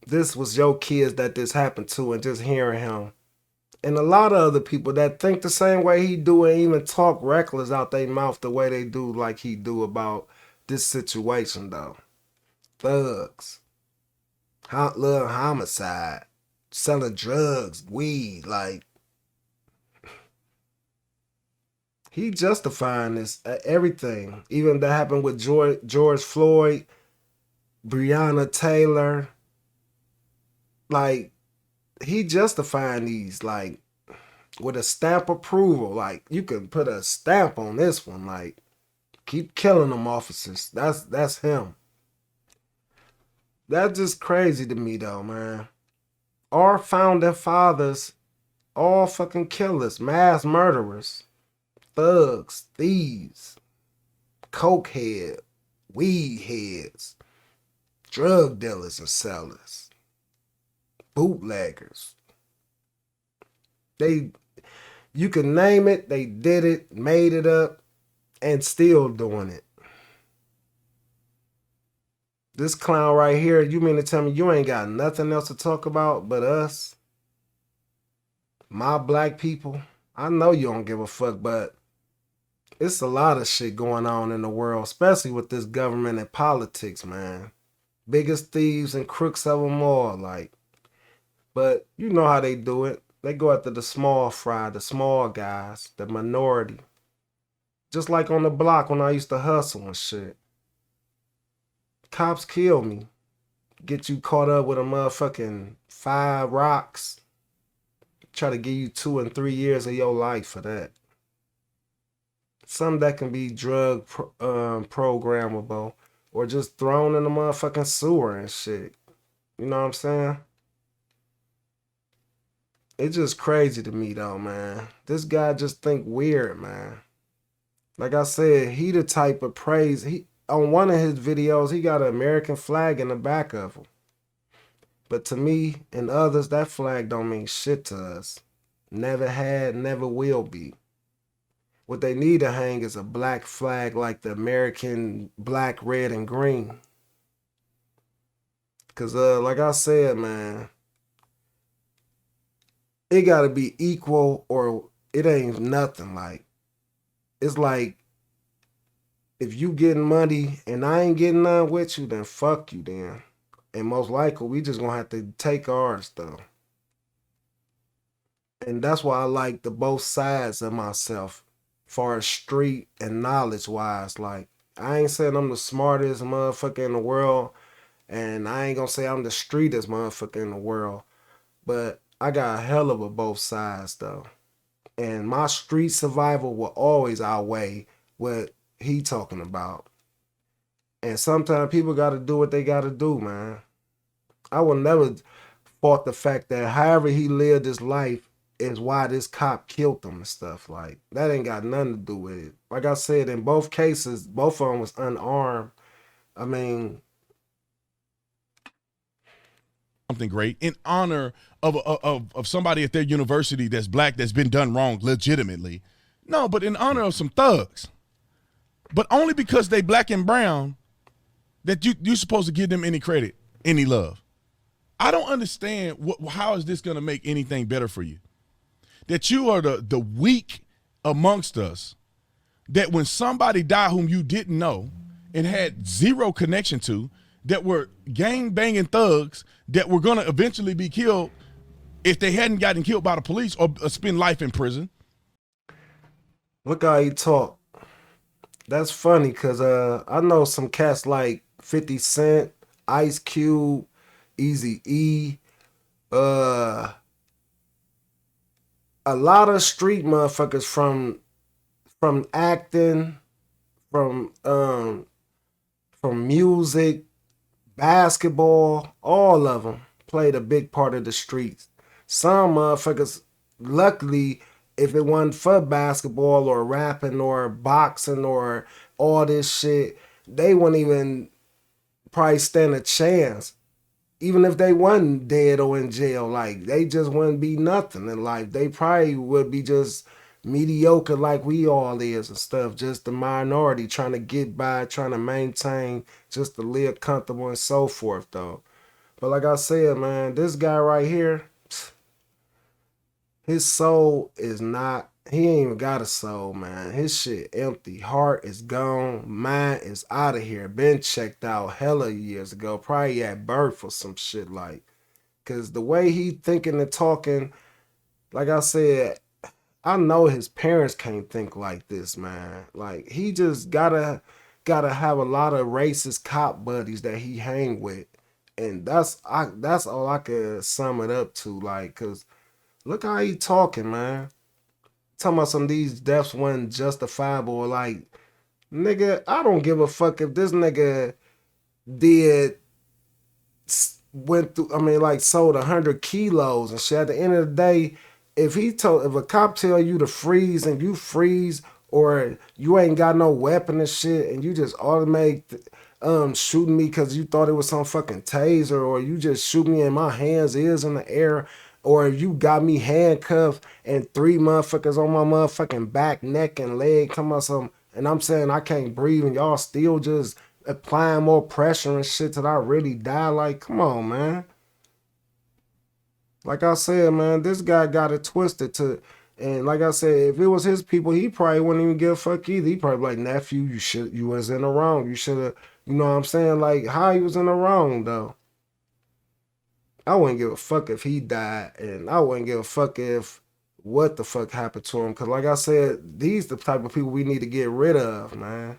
this was your kids that this happened to and just hearing him. And a lot of other people that think the same way he do and even talk reckless out their mouth the way they do like he do about this situation though. Thugs. Little homicide. Selling drugs, weed, like. He justifying this everything. Even that happened with George Floyd, Breonna Taylor. Like, he justifying these, like, with a stamp approval. Like, you can put a stamp on this one. Like, keep killing them officers. That's him. That's just crazy to me, though, man. Our founding fathers, all fucking killers, mass murderers, thugs, thieves, cokehead, weed heads, drug dealers and sellers, bootleggers. You can name it, they did it, made it up, and still doing it. This clown right here, you mean to tell me you ain't got nothing else to talk about but us? My black people? I know you don't give a fuck, but it's a lot of shit going on in the world, especially with this government and politics, man. Biggest thieves and crooks of them all, like. But you know how they do it. They go after the small fry, the small guys, the minority. Just like on the block when I used to hustle and shit. Cops kill me. Get you caught up with a motherfucking 5 rocks. Try to give you 2 and 3 years of your life for that. Some that can be drug programmable or just thrown in the motherfucking sewer and shit. You know what I'm saying? It's just crazy to me though, man. This guy just think weird, man. Like I said, he the type of praise. He on one of his videos, he got an American flag in the back of him. But to me and others, that flag don't mean shit to us. Never had, never will be. What they need to hang is a black flag like the American black, red, and green. Cause like I said, man, it gotta be equal or it ain't nothing. Like, it's like, if you getting money and I ain't getting none with you, then fuck you then. And most likely, we just gonna have to take ours though. And that's why I like the both sides of myself, far as street and knowledge wise. Like, I ain't saying I'm the smartest motherfucker in the world, and I ain't gonna say I'm the streetest motherfucker in the world, but I got a hell of a both sides though. And my street survival will always outweigh what he talking about. And sometimes people gotta do what they gotta do, man. I will never fault the fact that however he lived his life is why this cop killed him and stuff. Like, that ain't got nothing to do with it. Like I said, in both cases, both of them was unarmed. I mean, Something great in honor of somebody at their university that's black that's been done wrong legitimately. No, but in honor of some thugs. But only because they black and brown that you're supposed to give them any credit, any love. I don't understand how is this going to make anything better for you? That you are the weak amongst us, that when somebody died whom you didn't know and had zero connection to, that were gang banging thugs that were going to eventually be killed, if they hadn't gotten killed by the police or spend life in prison. Look how he talk. That's funny because I know some cats like 50 Cent, Ice Cube, Easy E, a lot of street motherfuckers from acting, from music, basketball, all of them played a big part of the streets. Some motherfuckers, luckily, if it wasn't for basketball or rapping or boxing or all this shit, they wouldn't even probably stand a chance. Even if they wasn't dead or in jail, like they just wouldn't be nothing in life. They probably would be just mediocre like we all is and stuff. Just the minority trying to get by, trying to maintain, just to live comfortable and so forth though. But like I said, man, this guy right here, his soul is not, he ain't even got a soul, man. His shit empty. Heart is gone. Mind is out of here. Been checked out hella years ago. Probably at birth or some shit like. Cause the way he thinking and talking, like I said, I know his parents can't think like this, man. Like he just gotta have a lot of racist cop buddies that he hang with. And that's all I could sum it up to. Like, cause look how he talking, man. Talking about some of these deaths wasn't justifiable. Like, nigga, I don't give a fuck if this nigga did went through. I mean, like sold 100 kilos and shit. At the end of the day, if a cop tell you to freeze and you freeze, or you ain't got no weapon and shit, and you just automatic shooting me because you thought it was some fucking taser, or you just shoot me and my hands is in the air. Or you got me handcuffed and 3 motherfuckers on my motherfucking back, neck, and leg, come on some, and I'm saying I can't breathe, and y'all still just applying more pressure and shit till I really die. Like, come on, man. Like I said, man, this guy got it twisted to, and like I said, if it was his people, he probably wouldn't even give a fuck either. He probably like, nephew, you was in the wrong. You should have, you know what I'm saying? Like, how he was in the wrong though. I wouldn't give a fuck if he died, and I wouldn't give a fuck if what the fuck happened to him. Because like I said, these the type of people we need to get rid of, man.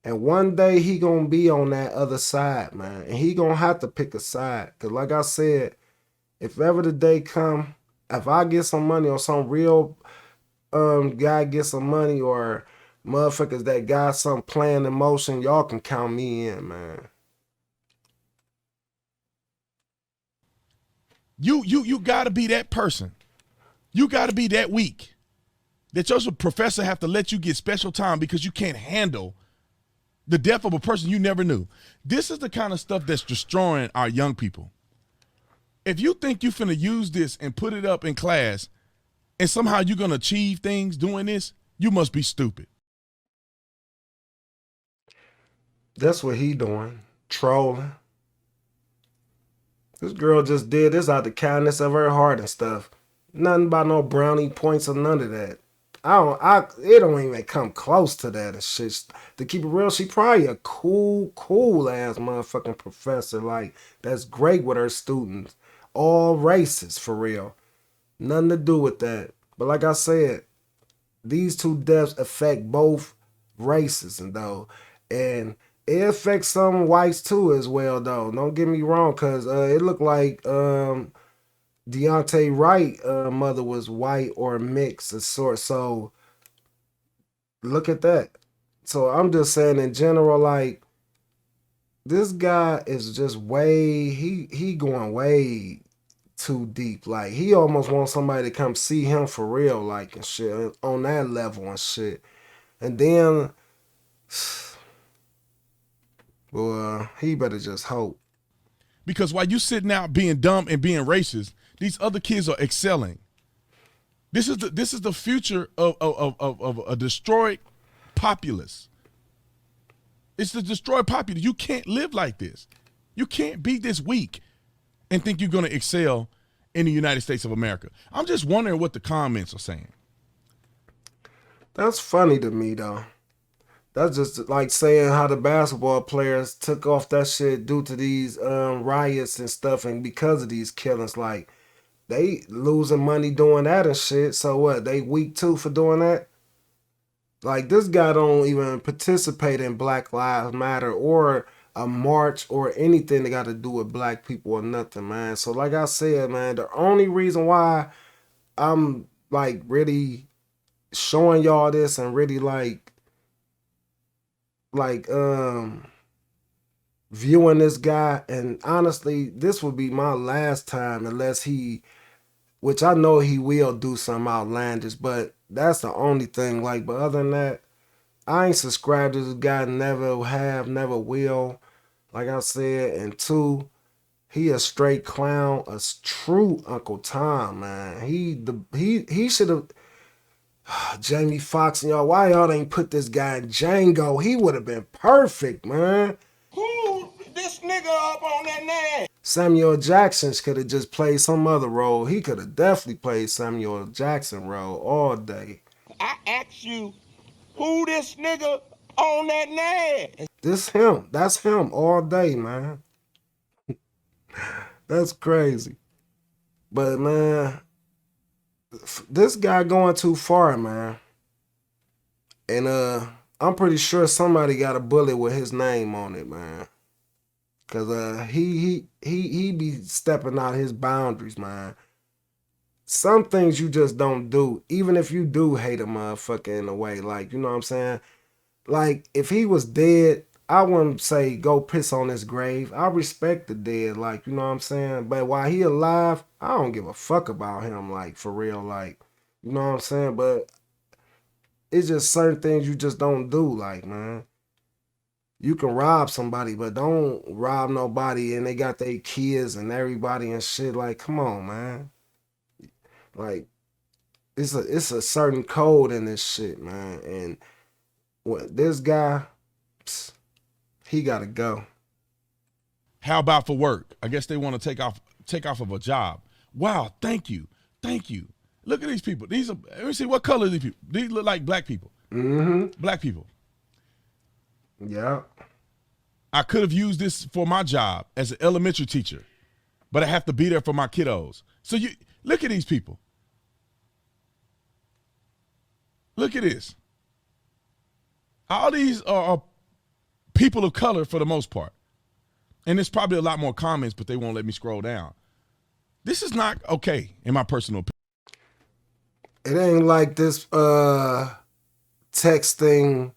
And one day he gonna be on that other side, man. And he gonna have to pick a side. Because like I said, if ever the day come, if I get some money or some real guy get some money, or motherfuckers that got some plan in motion, y'all can count me in, man. You gotta be that person. You gotta be that weak. That your professor have to let you get special time because you can't handle the death of a person you never knew. This is the kind of stuff that's destroying our young people. If you think you finna use this and put it up in class and somehow you're gonna achieve things doing this, you must be stupid. That's what he doing. Trolling. This girl just did this out the kindness of her heart and stuff. Nothing about no brownie points or none of that. It don't even come close to that and shit. To keep it real, she probably a cool ass motherfucking professor. Like, that's great with her students. All races, for real. Nothing to do with that. But like I said, these 2 deaths affect both races, and though. And it affects some whites too as well, though. Don't get me wrong, because it looked like Duante Wright mother was white or mixed of sort. So look at that. So I'm just saying in general, like, this guy is just he going way too deep. Like, he almost wants somebody to come see him for real, like, and shit, on that level and shit. And then, well, he better just hope. Because while you sitting out being dumb and being racist, these other kids are excelling. This is the future of a destroyed populace. It's the destroyed populace. You can't live like this. You can't be this weak and think you're going to excel in the United States of America. I'm just wondering what the comments are saying. That's funny to me, though. That's just like saying how the basketball players took off that shit due to these riots and stuff, and because of these killings. Like, they losing money doing that and shit. So what? They weak too for doing that? Like this guy don't even participate in Black Lives Matter or a march or anything that got to do with black people or nothing, man. So like I said, man, the only reason why I'm like really showing y'all this and really like viewing this guy, and honestly, this would be my last time unless he, which I know he will do something outlandish, but that's the only thing. Like, but other than that, I ain't subscribed to this guy, never have, never will. Like I said, and two, he a straight clown, a true Uncle Tom, man. He should have Jamie Foxx and y'all. Why y'all ain't put this guy in Django? He would have been perfect, man. Who this nigga up on that name? Samuel Jackson could have just played some other role. He could have definitely played Samuel Jackson role all day. I asked you, who this nigga on that name? This him. That's him all day, man. That's crazy. But man, this guy going too far, man. And I'm pretty sure somebody got a bullet with his name on it, man. Cause he be stepping out his boundaries, man. Some things you just don't do, even if you do hate a motherfucker in a way. Like, you know what I'm saying? Like, if he was dead, I wouldn't say go piss on his grave. I respect the dead, like, you know what I'm saying? But while he alive, I don't give a fuck about him, like, for real, like, you know what I'm saying? But it's just certain things you just don't do, like, man. You can rob somebody, but don't rob nobody and they got their kids and everybody and shit. Like, come on, man. Like, it's a certain code in this shit, man. And what this guy, psst, he gotta go. How about for work? I guess they want to take off of a job. Wow, thank you. Look at these people. These are, let me see, what color are these people? These look like black people. Mm-hmm. Black people. Yeah. I could have used this for my job as an elementary teacher, but I have to be there for my kiddos. So you look at these people. Look at this. All these are people of color for the most part. And there's probably a lot more comments, but they won't let me scroll down. This is not okay, in my personal opinion. It ain't like this text thing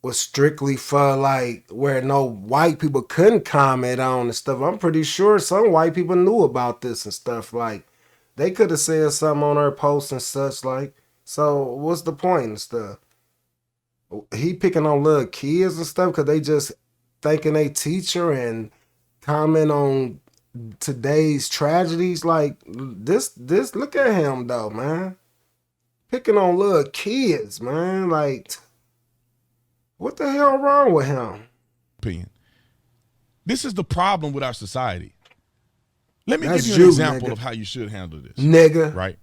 was strictly for like where no white people couldn't comment on and stuff. I'm pretty sure some white people knew about this and stuff. Like they could have said something on her post and such. Like, so what's the point and stuff? He picking on little kids and stuff because they just thanking a teacher and comment on today's tragedies. Like this look at him though, man. Picking on little kids, man. Like, what the hell wrong with him? Opinion. This is the problem with our society. Let me That's give you an you, example nigga. of how you should handle this. Nigga. Right?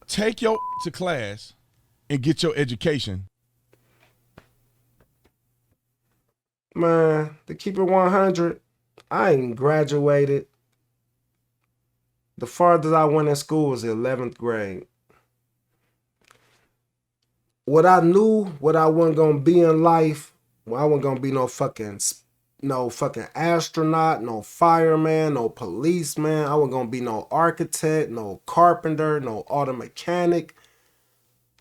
Take your to class and get your education. Man, to keep it 100, I ain't graduated. The farthest I went in school was the 11th grade. What I knew, what I wasn't gonna be in life, well, I wasn't gonna be no fucking astronaut, no fireman, no policeman. I wasn't gonna be no architect, no carpenter, no auto mechanic.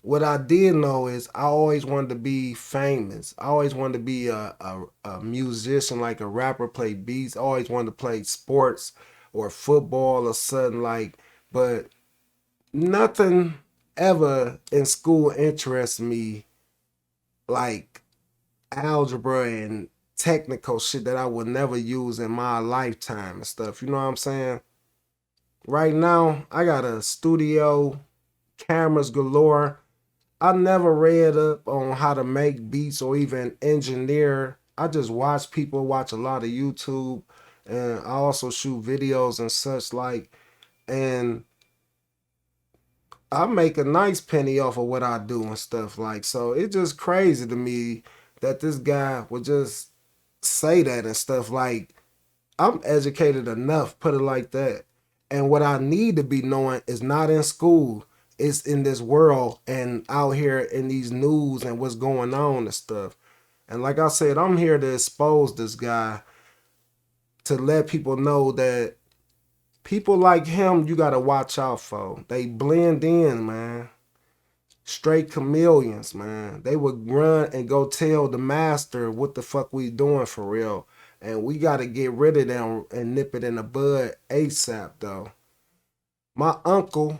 What I did know is I always wanted to be famous. I always wanted to be a musician, like a rapper, play beats. I always wanted to play sports or football or something like, but nothing ever in school interested me like algebra and technical shit that I would never use in my lifetime and stuff. You know what I'm saying? Right now, I got a studio, cameras galore. I never read up on how to make beats or even engineer. I just watch people, watch a lot of YouTube, and I also shoot videos and such like, and I make a nice penny off of what I do and stuff like. So it's just crazy to me that this guy would just say that and stuff like, I'm educated enough, put it like that. And what I need to be knowing is not in school. It's in this world and out here in these news and what's going on and stuff. And like I said, I'm here to expose this guy, to let people know that people like him, you got to watch out for. They blend in, man. Straight chameleons, man. They would run and go tell the master what the fuck we doing for real. And we got to get rid of them and nip it in the bud ASAP, though. My uncle,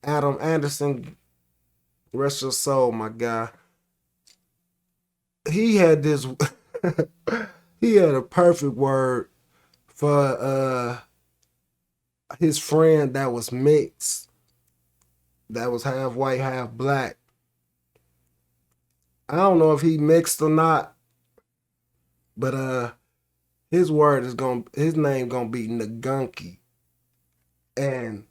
Adam Anderson, rest your soul, my guy. He had this, he had a perfect word for his friend that was mixed, that was half white, half black. I don't know if he mixed or not, but his name gonna be Nagunky. And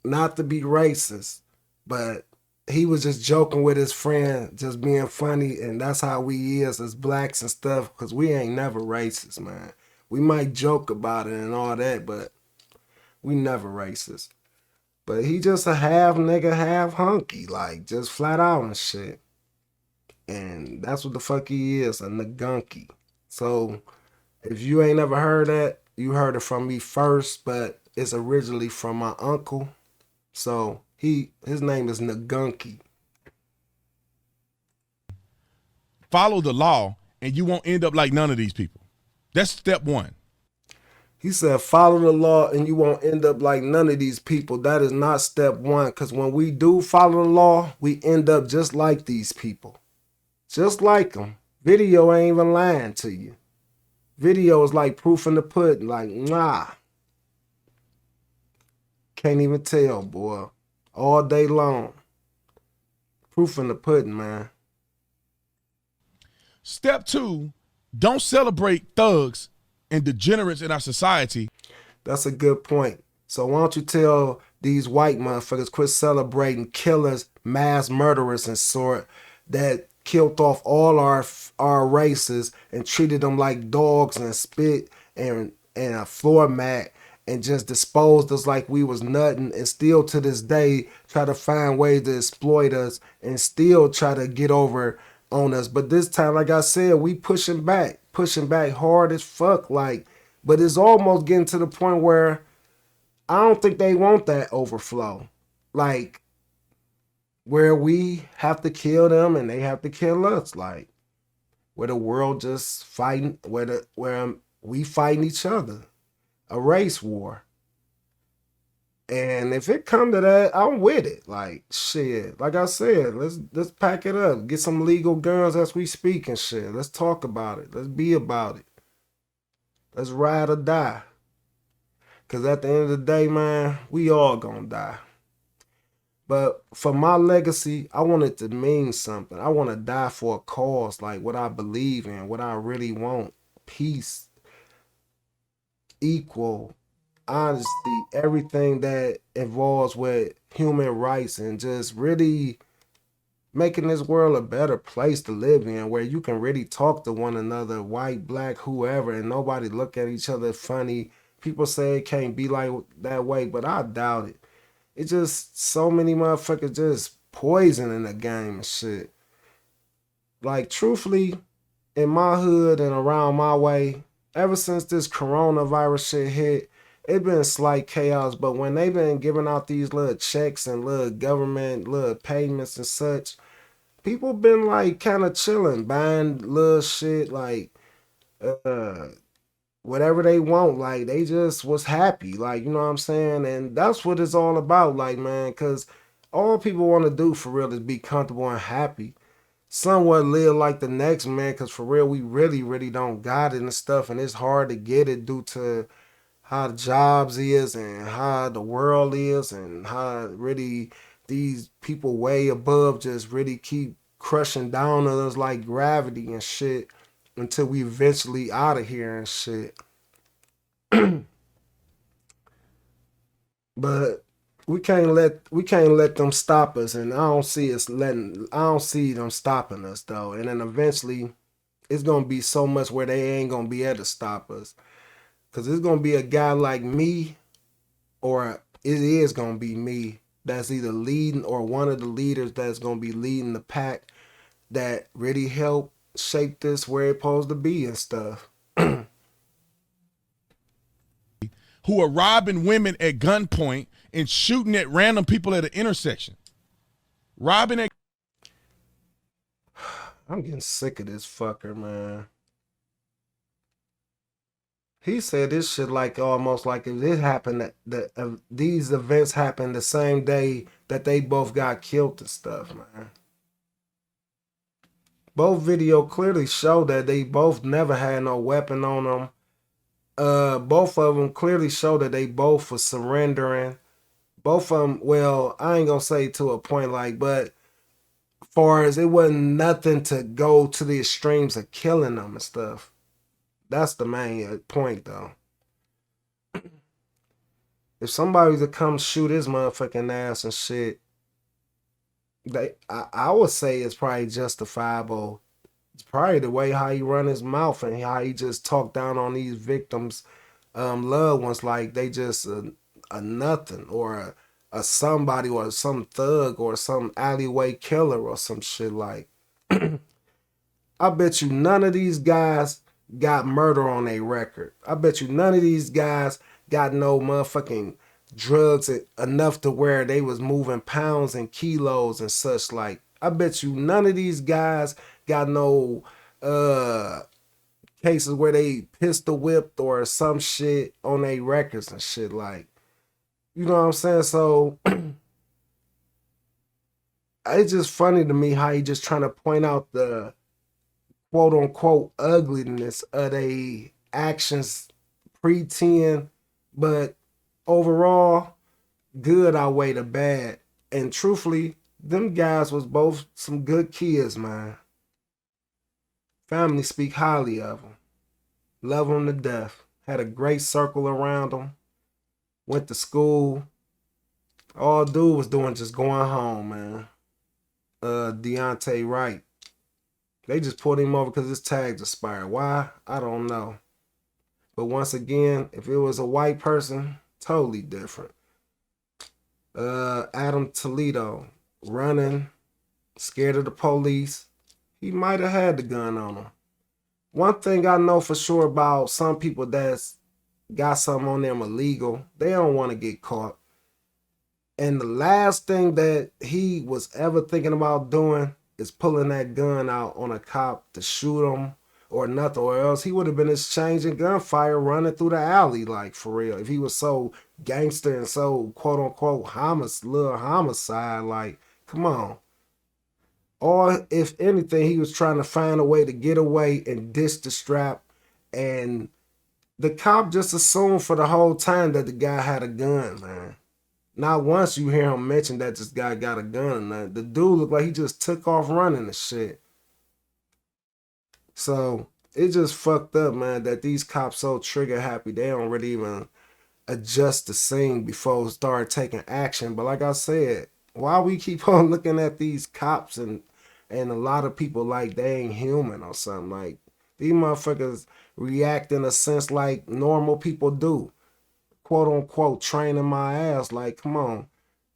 not to be racist, but he was just joking with his friend, just being funny, and that's how we is as blacks and stuff, because we ain't never racist, man. We might joke about it and all that, but we never racist. But he just a half nigga, half hunky, like just flat out and shit. And that's what the fuck he is, a nagunky. So if you ain't never heard that, you heard it from me first, but it's originally from my uncle. So his name is Nagunky. Follow the law, and you won't end up like none of these people. That's step one. He said, follow the law and you won't end up like none of these people. That is not step one, because when we do follow the law, we end up just like these people. Just like them. Video ain't even lying to you. Video is like proof in the pudding. Like, nah. Can't even tell, boy. All day long. Proof in the pudding, man. Step two, don't celebrate thugs and degenerates in our society. That's a good point. So why don't you tell these white motherfuckers quit celebrating killers, mass murderers and sort that killed off all our races and treated them like dogs and spit and a floor mat and just disposed us like we was nothing, and still to this day try to find ways to exploit us and still try to get over on us. But this time, like I said, we pushing back hard as fuck. Like, but it's almost getting to the point where I don't think they want that overflow. Like, where we have to kill them and they have to kill us. Like, where the world just fighting, where we fighting each other. A race war. And if it come to that, I'm with it. Like, shit. Like I said, let's pack it up. Get some legal guns as we speak and shit. Let's talk about it. Let's be about it. Let's ride or die. Because at the end of the day, man, we all gonna die. But for my legacy, I want it to mean something. I want to die for a cause, like what I believe in, what I really want. Peace. Equal, honesty, everything that involves with human rights and just really making this world a better place to live in, where you can really talk to one another, white, black, whoever, and nobody look at each other funny. People say it can't be like that way, but I doubt it. It's just so many motherfuckers just poisoning the game and shit. Like, truthfully, in my hood and around my way, ever since this coronavirus shit hit, it been slight chaos. But when they been giving out these little checks and little government little payments and such, people been like kind of chilling, buying little shit like whatever they want. Like, they just was happy, like, you know what I'm saying? And that's what it's all about, like, man, because all people want to do for real is be comfortable and happy. Somewhat live like the next man, because for real, we really don't got it and stuff, and it's hard to get it due to how the jobs is and how the world is and how really these people way above just really keep crushing down on us like gravity and shit until we eventually out of here and shit. But we can't let them stop us, and I don't see them stopping us though. And then eventually it's gonna be so much where they ain't gonna be able to stop us. Cause it's gonna be a guy like me or it is gonna be me that's either leading or one of the leaders that's gonna be leading the pack that really help shape this where it's supposed to be and stuff. Who are robbing women at gunpoint and shooting at random people at an intersection. Robbing at. I'm getting sick of this fucker, man. He said this shit like almost like if it happened that these events happened the same day that they both got killed and stuff, man. Both video clearly show that they both never had no weapon on them. Both of them clearly show that they both were surrendering. Both of them, well, I ain't gonna say to a point like, but far as it wasn't nothing to go to the extremes of killing them and stuff. That's the main point, though. If somebody to come shoot his motherfucking ass and shit, I would say it's probably justifiable. It's probably the way how he run his mouth and how he just talk down on these victims, loved ones, like they just a nothing or a somebody or some thug or some alleyway killer or some shit like. I bet you none of these guys got murder on their record. I bet you none of these guys got no motherfucking drugs enough to where they was moving pounds and kilos and such like. I bet you none of these guys got no cases where they pistol whipped or some shit on their records and shit like. You know what I'm saying? So it's just funny to me how he just trying to point out the quote unquote ugliness of they actions pre-10, but overall good outweigh the bad. And truthfully, them guys was both some good kids, man. Family speak highly of them. Love them to death. Had a great circle around them. Went to school. All dude was doing just going home, man. Duante Wright. They just pulled him over because his tags expired. Why? I don't know. But once again, if it was a white person, totally different. Adam Teldo, running, scared of the police. He might have had the gun on him. One thing I know for sure about some people that's got something on them illegal, they don't want to get caught. And the last thing that he was ever thinking about doing is pulling that gun out on a cop to shoot him or nothing, or else he would have been exchanging gunfire running through the alley, like, for real. If he was so gangster and so quote unquote little homicide, like, come on. Or if anything, he was trying to find a way to get away and ditch the strap, and the cop just assumed for the whole time that the guy had a gun, man. Not once you hear him mention that this guy got a gun or nothing. The dude looked like he just took off running and shit. So it just fucked up, man, that these cops so trigger happy. They don't really even adjust the scene before start taking action. But like I said, why we keep on looking at these cops and a lot of people like they ain't human or something? Like, these motherfuckers react in a sense like normal people do. Quote unquote training my ass. Like, come on.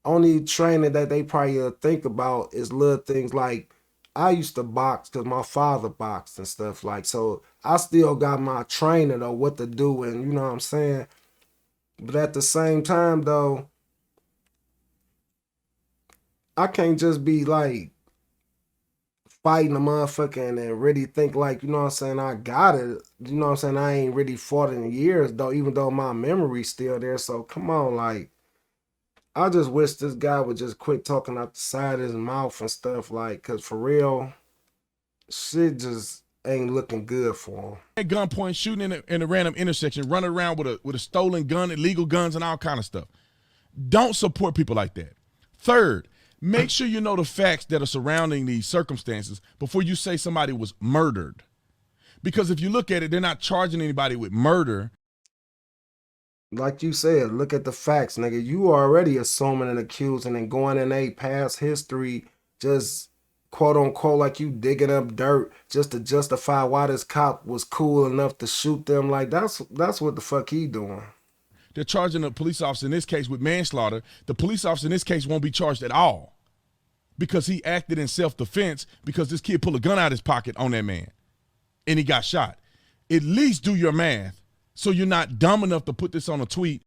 Only training that they probably think about is little things like, I used to box because my father boxed and stuff like, so I still got my training of what to do, and you know what I'm saying? But at the same time though, I can't just be like fighting a motherfucker and really think like, you know what I'm saying, I got it. You know what I'm saying? I ain't really fought in years though, even though my memory's still there. So come on, like, I just wish this guy would just quit talking out the side of his mouth and stuff, like, cause for real, shit just ain't looking good for him. At gunpoint, shooting in a random intersection, running around with a stolen gun, illegal guns, and all kind of stuff. Don't support people like that. Third, make sure you know the facts that are surrounding these circumstances before you say somebody was murdered. Because if you look at it, they're not charging anybody with murder. Like you said, look at the facts, nigga. You already assuming and accusing and going in a past history, just quote unquote like you digging up dirt just to justify why this cop was cool enough to shoot them. Like, that's what the fuck he doing. they're charging a police officer in this case with manslaughter. The police officer in this case won't be charged at all because he acted in self-defense because this kid pulled a gun out of his pocket on that man and he got shot. At least do your math so you're not dumb enough to put this on a tweet.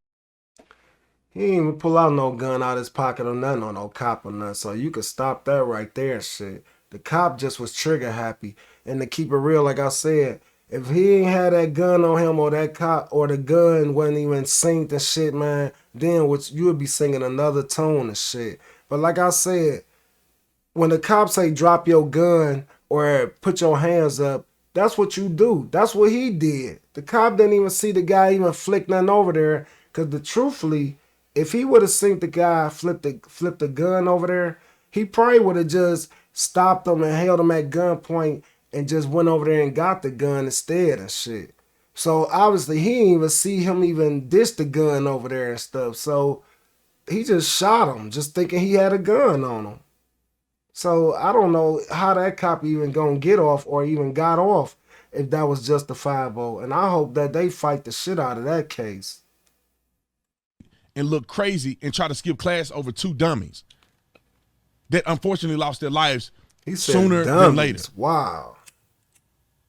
He ain't even pull out no gun out of his pocket or nothing on no cop or nothing. So you could stop that right there, shit. The cop just was trigger happy. And to keep it real, like I said, if he ain't had that gun on him or that cop or the gun wasn't even synced and shit, man, then you would be singing another tune and shit. But like I said, when the cops say drop your gun or put your hands up, that's what you do. That's what he did. The cop didn't even see the guy even flick nothing over there. Because truthfully, if he would have seen the guy flip the gun over there, he probably would have just stopped him and held him at gunpoint and just went over there and got the gun instead and shit. So obviously he didn't even see him even dish the gun over there and stuff. So he just shot him, just thinking he had a gun on him. So I don't know how that cop even gonna get off or even got off if that was justifiable. And I hope that they fight the shit out of that case. And look crazy and try to skip class over two dummies that unfortunately lost their lives sooner than later. Wow.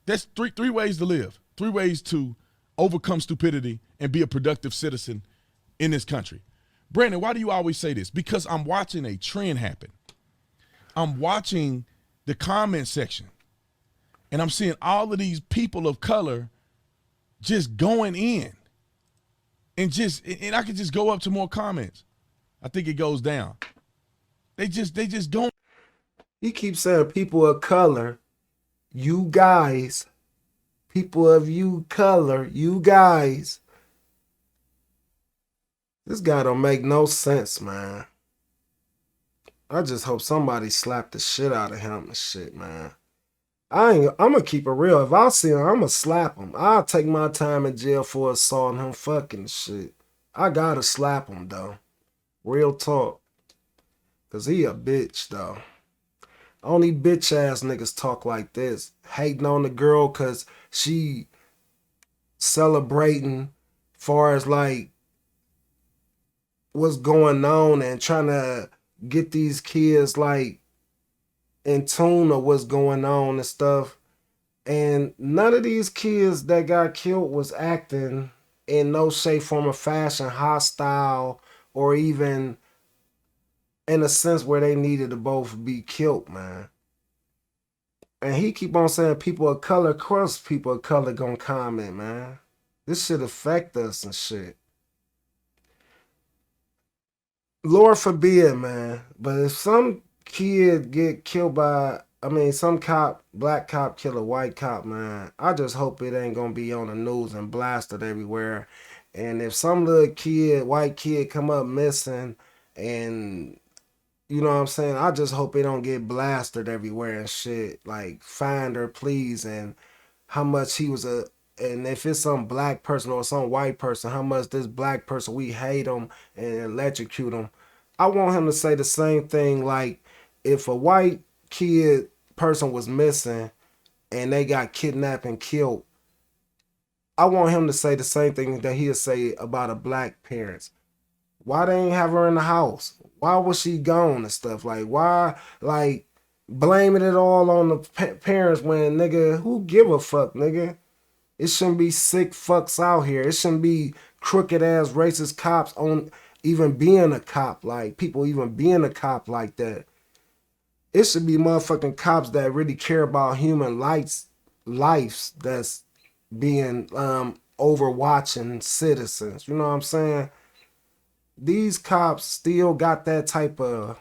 That's three ways to live. 3 ways to overcome stupidity and be a productive citizen in this country. Brandon, why do you always say this? Because I'm watching a trend happen. I'm watching the comment section and I'm seeing all of these people of color just going in and I could just go up to more comments. I think it goes down. They just go. He keeps saying people of color, you guys, people of you color, you guys. This guy don't make no sense, man. I just hope somebody slapped the shit out of him and shit, man. I'm gonna keep it real. If I see him, I'm gonna slap him. I'll take my time in jail for assaulting him fucking shit. I gotta slap him, though. Real talk. Cause he a bitch, though. Only bitch ass niggas talk like this. Hating on the girl cause she celebrating far as like what's going on and trying to get these kids like in tune of what's going on and stuff. And none of these kids that got killed was acting in no shape, form, or fashion hostile or even in a sense where they needed to both be killed, man. And he keep on saying people of color, of course people of color gonna comment, man. This shit affect us and shit. Lord forbid, man. But if some kid get killed by, some black cop kill a white cop, man, I just hope it ain't gonna be on the news and blasted everywhere. And if some little kid, white kid come up missing and, you know what I'm saying, I just hope it don't get blasted everywhere and shit. Like, find her, please, and how much he was and if it's some black person or some white person, how much this black person, we hate him and electrocute him. I want him to say the same thing, like if a white kid person was missing and they got kidnapped and killed, I want him to say the same thing that he'll say about a black parents. Why they ain't have her in the house? Why was she gone and stuff? Like, why, like, blaming it all on the parents when, nigga, who give a fuck, nigga? It shouldn't be sick fucks out here. It shouldn't be crooked ass racist cops on even being a cop, like people even being a cop like that. It should be motherfucking cops that really care about human lives that's being overwatching citizens. You know what I'm saying? These cops still got that type of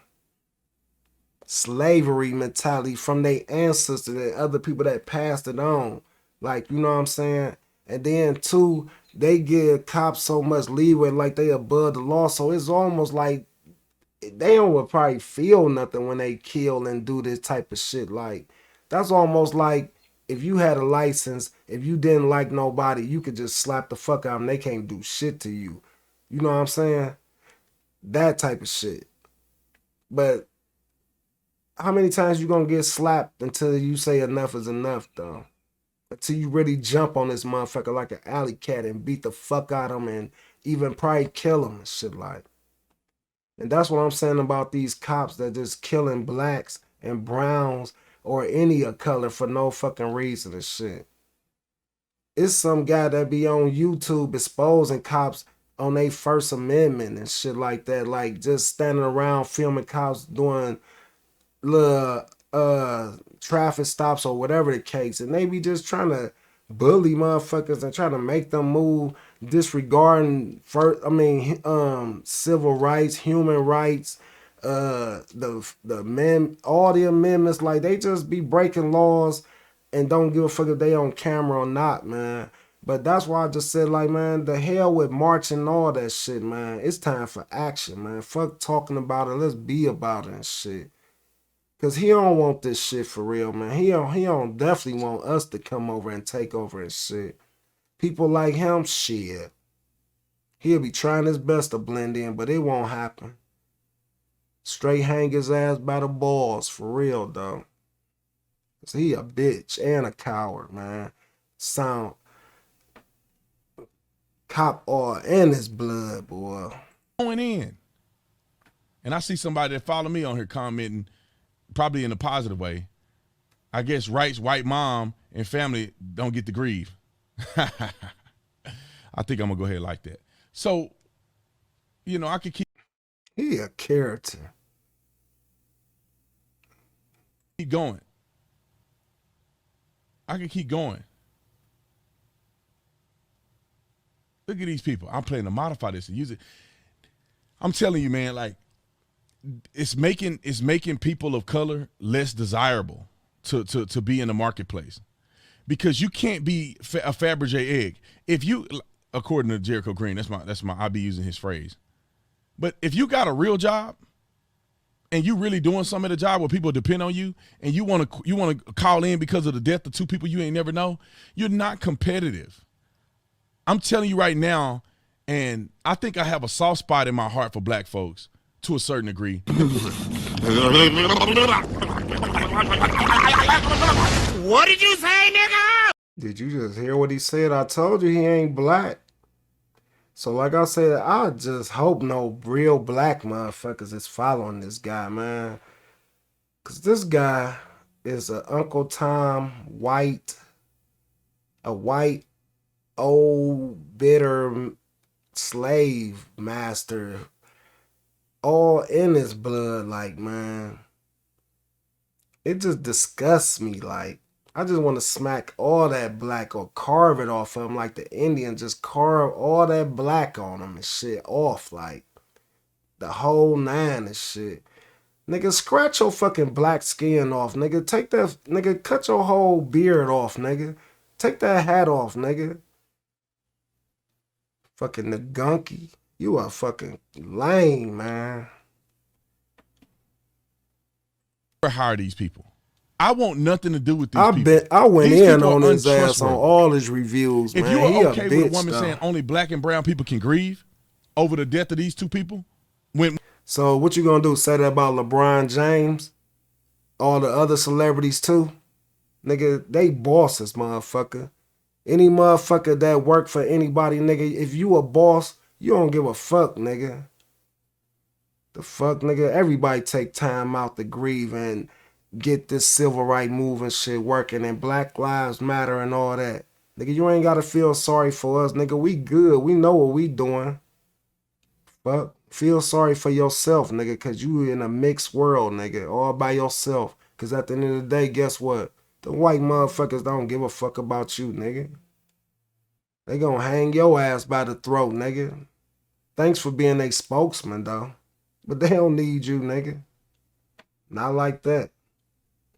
slavery mentality from their ancestors and other people that passed it on. Like, you know what I'm saying? And then too, they give cops so much leeway, like they above the law. So it's almost like they don't probably feel nothing when they kill and do this type of shit. Like, that's almost like if you had a license, if you didn't like nobody, you could just slap the fuck out of them. They can't do shit to you. You know what I'm saying? That type of shit. But how many times you gonna get slapped until you say enough is enough, though? Until you really jump on this motherfucker like an alley cat and beat the fuck out of him and even probably kill them and shit like. And that's what I'm saying about these cops that just killing blacks and browns or any color for no fucking reason and shit. It's some guy that be on YouTube exposing cops on their First Amendment and shit like that, like just standing around filming cops doing little traffic stops or whatever the case, and they be just trying to bully motherfuckers and trying to make them move, disregarding civil rights, human rights, all the amendments. Like, they just be breaking laws and don't give a fuck if they on camera or not, man. But that's why I just said, like, man, the hell with marching and all that shit, man. It's time for action, man. Fuck talking about it. Let's be about it and shit. Cause he don't want this shit for real, man. He don't definitely want us to come over and take over and shit. People like him, shit. He'll be trying his best to blend in, but it won't happen. Straight hang his ass by the balls, for real, though. Cause he a bitch and a coward, man. Sound cop oil in his blood, boy. Going in. And I see somebody that follow me on here commenting, probably in a positive way. I guess Wright's white mom and family don't get to grieve. I think I'm gonna go ahead like that. So, you know, I could keep. He a character. Keep going. I can keep going. Look at these people. I'm planning to modify this and use it. I'm telling you, man, like, it's making people of color less desirable to be in the marketplace, because you can't be a Fabergé egg. If you, according to Jericho Green, that's my I be using his phrase. But if you got a real job and you really doing some of the job where people depend on you, and you want to call in because of the death of two people you ain't never know, you're not competitive. I'm telling you right now, and I think I have a soft spot in my heart for black folks to a certain degree. What did you say, nigga? Did you just hear what he said? I told you he ain't black. So like I said, I just hope no real black motherfuckers is following this guy, man. Cause this guy is a Uncle Tom white, a white, old, bitter slave master, all in his blood, like, man. It just disgusts me, like. I just want to smack all that black or carve it off of him like the Indian. Just carve all that black on him and shit off, like the whole nine and shit. Nigga, scratch your fucking black skin off, nigga. Take that, nigga, cut your whole beard off, nigga. Take that hat off, nigga. Fucking the gunky. You are fucking lame, man. Hire these people. I want nothing to do with these people. I went these in on his ass on all his reviews, man. If you are okay with a woman though. saying only black and brown people can grieve over the death of these two people, so what you gonna do? Say that about LeBron James? All the other celebrities too? Nigga, they bosses, motherfucker. Any motherfucker that work for anybody, nigga, if you a boss, you don't give a fuck, nigga. The fuck, nigga? Everybody take time out to grieve and get this civil rights movement shit working and Black Lives Matter and all that. Nigga, you ain't gotta feel sorry for us, nigga. We good. We know what we doing. Fuck. Feel sorry for yourself, nigga, cause you in a mixed world, nigga, all by yourself. Cause at the end of the day, guess what? The white motherfuckers don't give a fuck about you, nigga. They gonna hang your ass by the throat, nigga. Thanks for being a spokesman, though. But they don't need you, nigga. Not like that.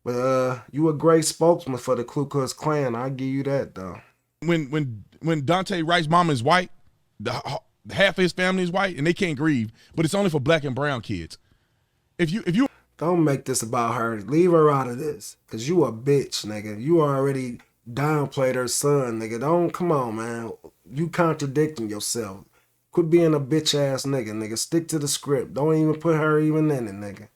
But you a great spokesman for the Ku Klux Klan. I'll give you that, though. When Duante Wright's mom is white, half of his family is white, and they can't grieve, but it's only for black and brown kids. If you don't make this about her. Leave her out of this. Cause you a bitch, nigga. You already downplayed her son, nigga. Don't, come on, man. You contradicting yourself. Quit being a bitch ass nigga, nigga. Stick to the script. Don't even put her even in it, nigga.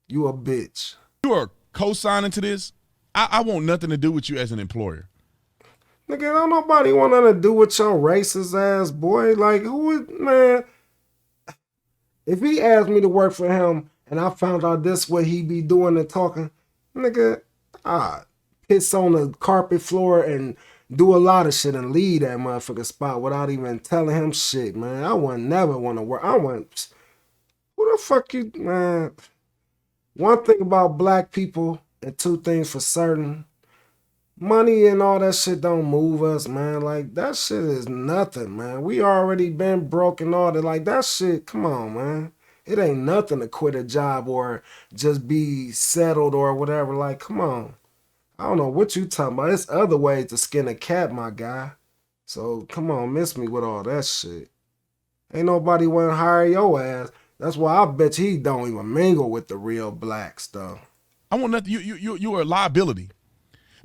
You a bitch. You are co-signing to this. I want nothing to do with you as an employer. Nigga, don't nobody want nothing to do with your racist ass boy. Like, who is, man? If he asked me to work for him and I found out this what he be doing and talking, nigga, I piss on the carpet floor and do a lot of shit and leave that motherfucker spot without even telling him shit, man. I would never want to work. Who the fuck you, man? One thing about black people and two things for certain. Money and all that shit don't move us, man. Like, that shit is nothing, man. We already been broke and all that. Like, that shit, come on, man. It ain't nothing to quit a job or just be settled or whatever. Like, come on. I don't know what you talking about. It's other ways to skin a cat, my guy. So, come on, miss me with all that shit. Ain't nobody want to hire your ass. That's why I bet you he don't even mingle with the real blacks, though. I want nothing. You are a liability.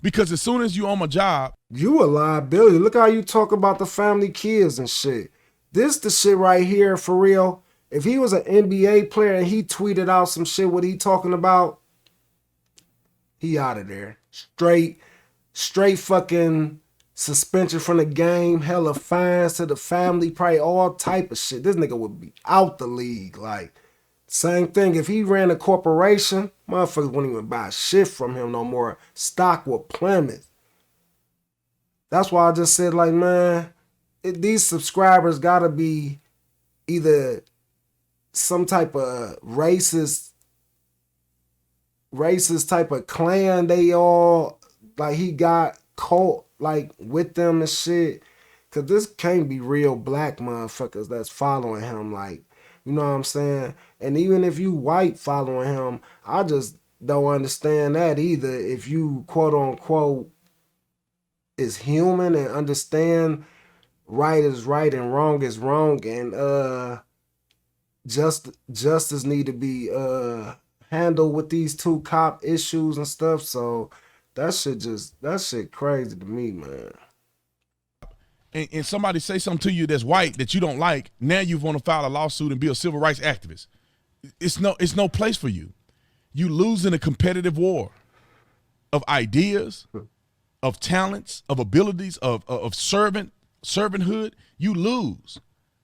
Because as soon as you on my job, You a liability. Look how you talk about the family kids and shit. This the shit right here for real. If he was an NBA player and he tweeted out some shit what he talking about, he out of there. Straight fucking suspension from the game, hella fines to the family, probably all type of shit. This nigga would be out the league. Like, same thing. If he ran a corporation, motherfuckers wouldn't even buy shit from him no more. Stock would plummet. That's why I just said, like, man, these subscribers gotta be either some type of racist type of clan. They all like he got cult like with them and shit. Cause this can't be real black motherfuckers that's following him. Like, you know what I'm saying? And even if you white following him, I just don't understand that either. If you quote unquote is human and understand right is right and wrong is wrong, and justice need to be handled with these two cop issues and stuff. So that shit crazy to me, man. and somebody say something to you that's white that you don't like, now you want to file a lawsuit and be a civil rights activist. It's no place for you. You lose in a competitive war of ideas, of talents, of abilities, of servanthood. You lose.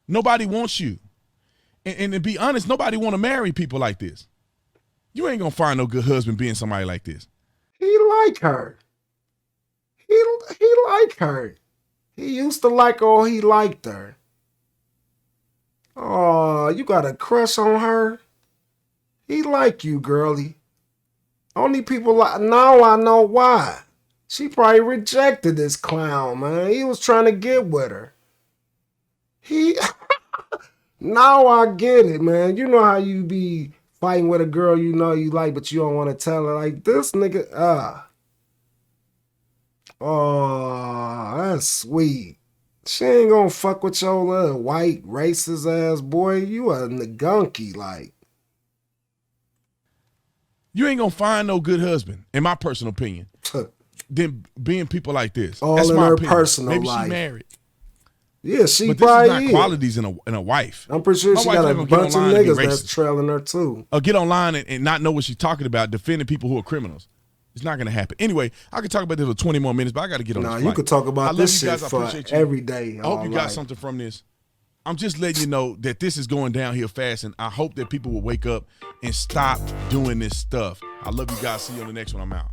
Nobody wants you. And to be honest, nobody want to marry people like this. You ain't gonna find no good husband being somebody like this. He like her. He like her. He used to like her or he liked her. Oh, you got a crush on her? He like you, girlie. Only people like, now I know why. She probably rejected this clown, man. He was trying to get with her. Now I get it, man. You know how you be fighting with a girl you know you like, but you don't want to tell her. Like, this nigga, oh, that's sweet. She ain't gonna fuck with your little white racist ass boy. You a nagunky, like. You ain't gonna find no good husband, in my personal opinion, than being people like this. All That's in my her opinion. personal Maybe life. she married. Yeah, she But this probably is not qualities in a wife. I'm pretty sure My she wife got not a gonna get bunch of online and be niggas that's racist. trailing her too. Or get online and not know what she's talking about, defending people who are criminals. It's not going to happen. Anyway, I could talk about this for 20 more minutes, but I got to get on this Nah, flight. you could talk I about love this you shit guys. I for appreciate you. every day. I hope you got life. something from this. I'm just letting you know that this is going downhill fast, and I hope that people will wake up and stop doing this stuff. I love you guys. See you on the next one. I'm out.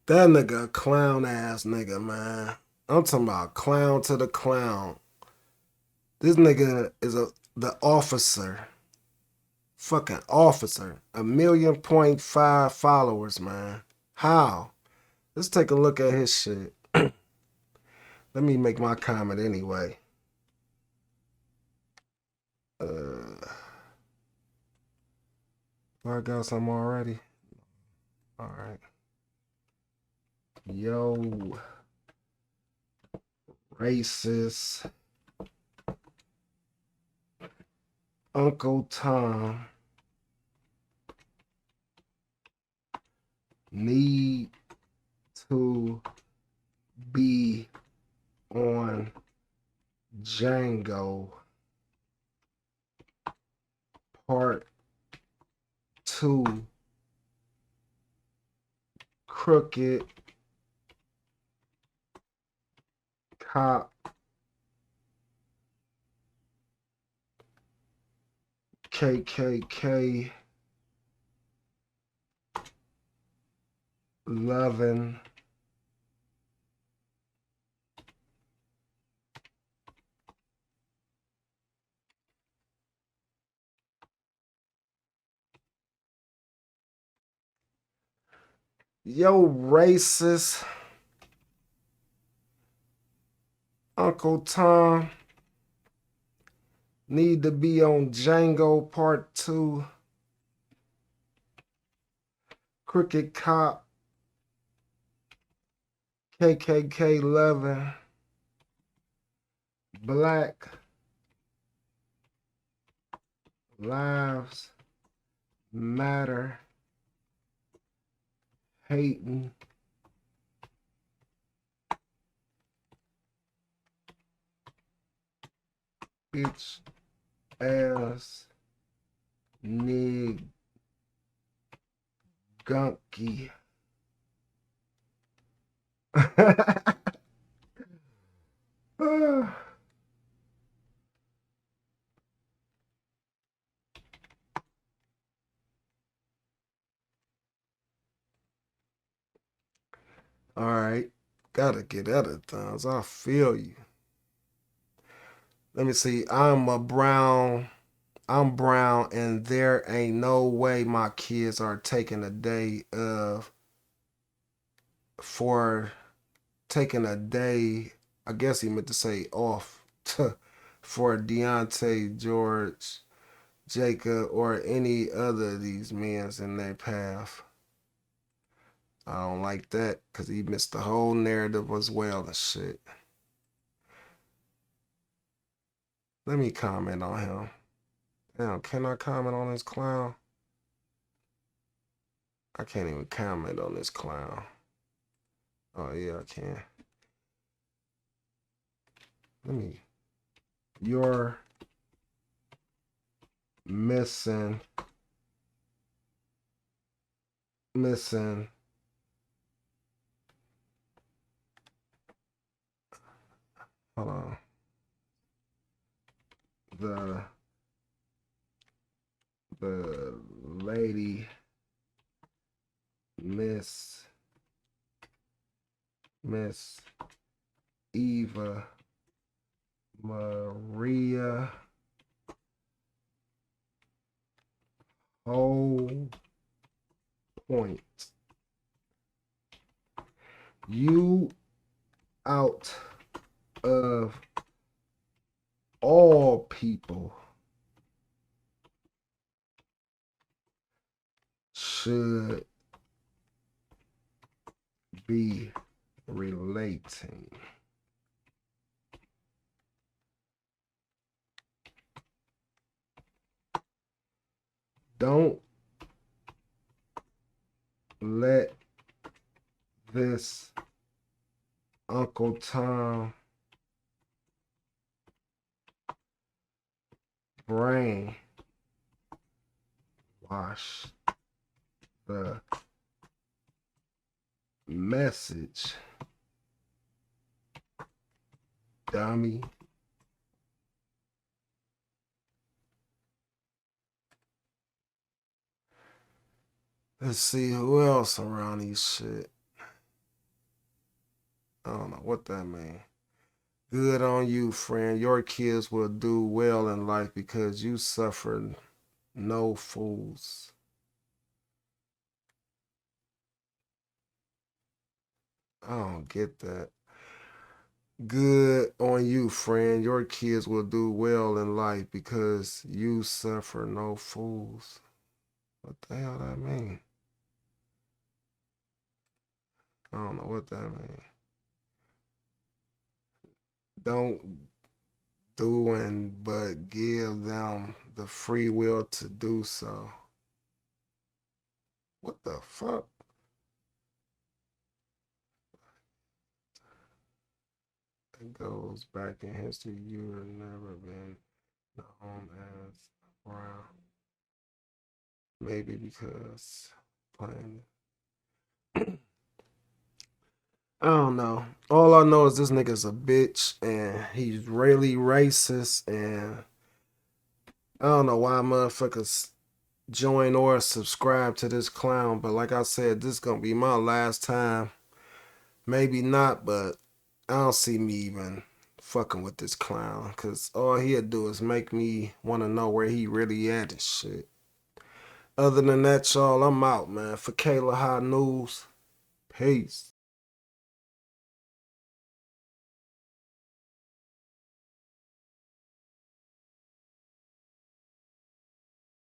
That nigga, clown ass nigga, man. I'm talking about clown to the clown. This nigga is the officer. Fucking officer. 1.5 million followers, man. How? Let's take a look at his shit. Let me make my comment anyway. I got some already. All right. Yo. Racist. Uncle Tom need to be on Django Part 2 Crooked cop, KKK loving, yo racist Uncle Tom need to be on Django Part 2. Crooked Cop, KKK loving, Black Lives Matter, hating, bitch ass, nig, gunky. All right, gotta get other things. I feel you. Let me see. I'm brown, and there ain't no way my kids are taking a day for taking a day. I guess he meant to say off for Deontay, George, Jacob, or any other of these men in their path. I don't like that because he missed the whole narrative as well and shit. Let me comment on him. Damn, can I comment on this clown? I can't even comment on this clown. Oh, yeah, I can. Let me. You're missing. Hold on. The lady Miss Eva Maria whole point. You out of all people should be relating. Don't let this Uncle Tom brain wash the message, dummy. Let's see who else around these shit. I don't know what that mean. Good on you, friend. Your kids will do well in life because you suffered no fools. I don't get that. Good on you, friend. Your kids will do well in life because you suffer no fools. What the hell that mean? I don't know what that mean. Don't doing but give them the free will to do so. What the fuck? It goes back in history. You have never been known as brown. Maybe because playing. I don't know. All I know is this nigga's a bitch and he's really racist, and I don't know why motherfuckers join or subscribe to this clown, but like I said, this is gonna be my last time. Maybe not, but I don't see me even fucking with this clown, cause all he'll do is make me wanna know where he really at and shit. Other than that, y'all, I'm out, man. For Kayla High News, peace.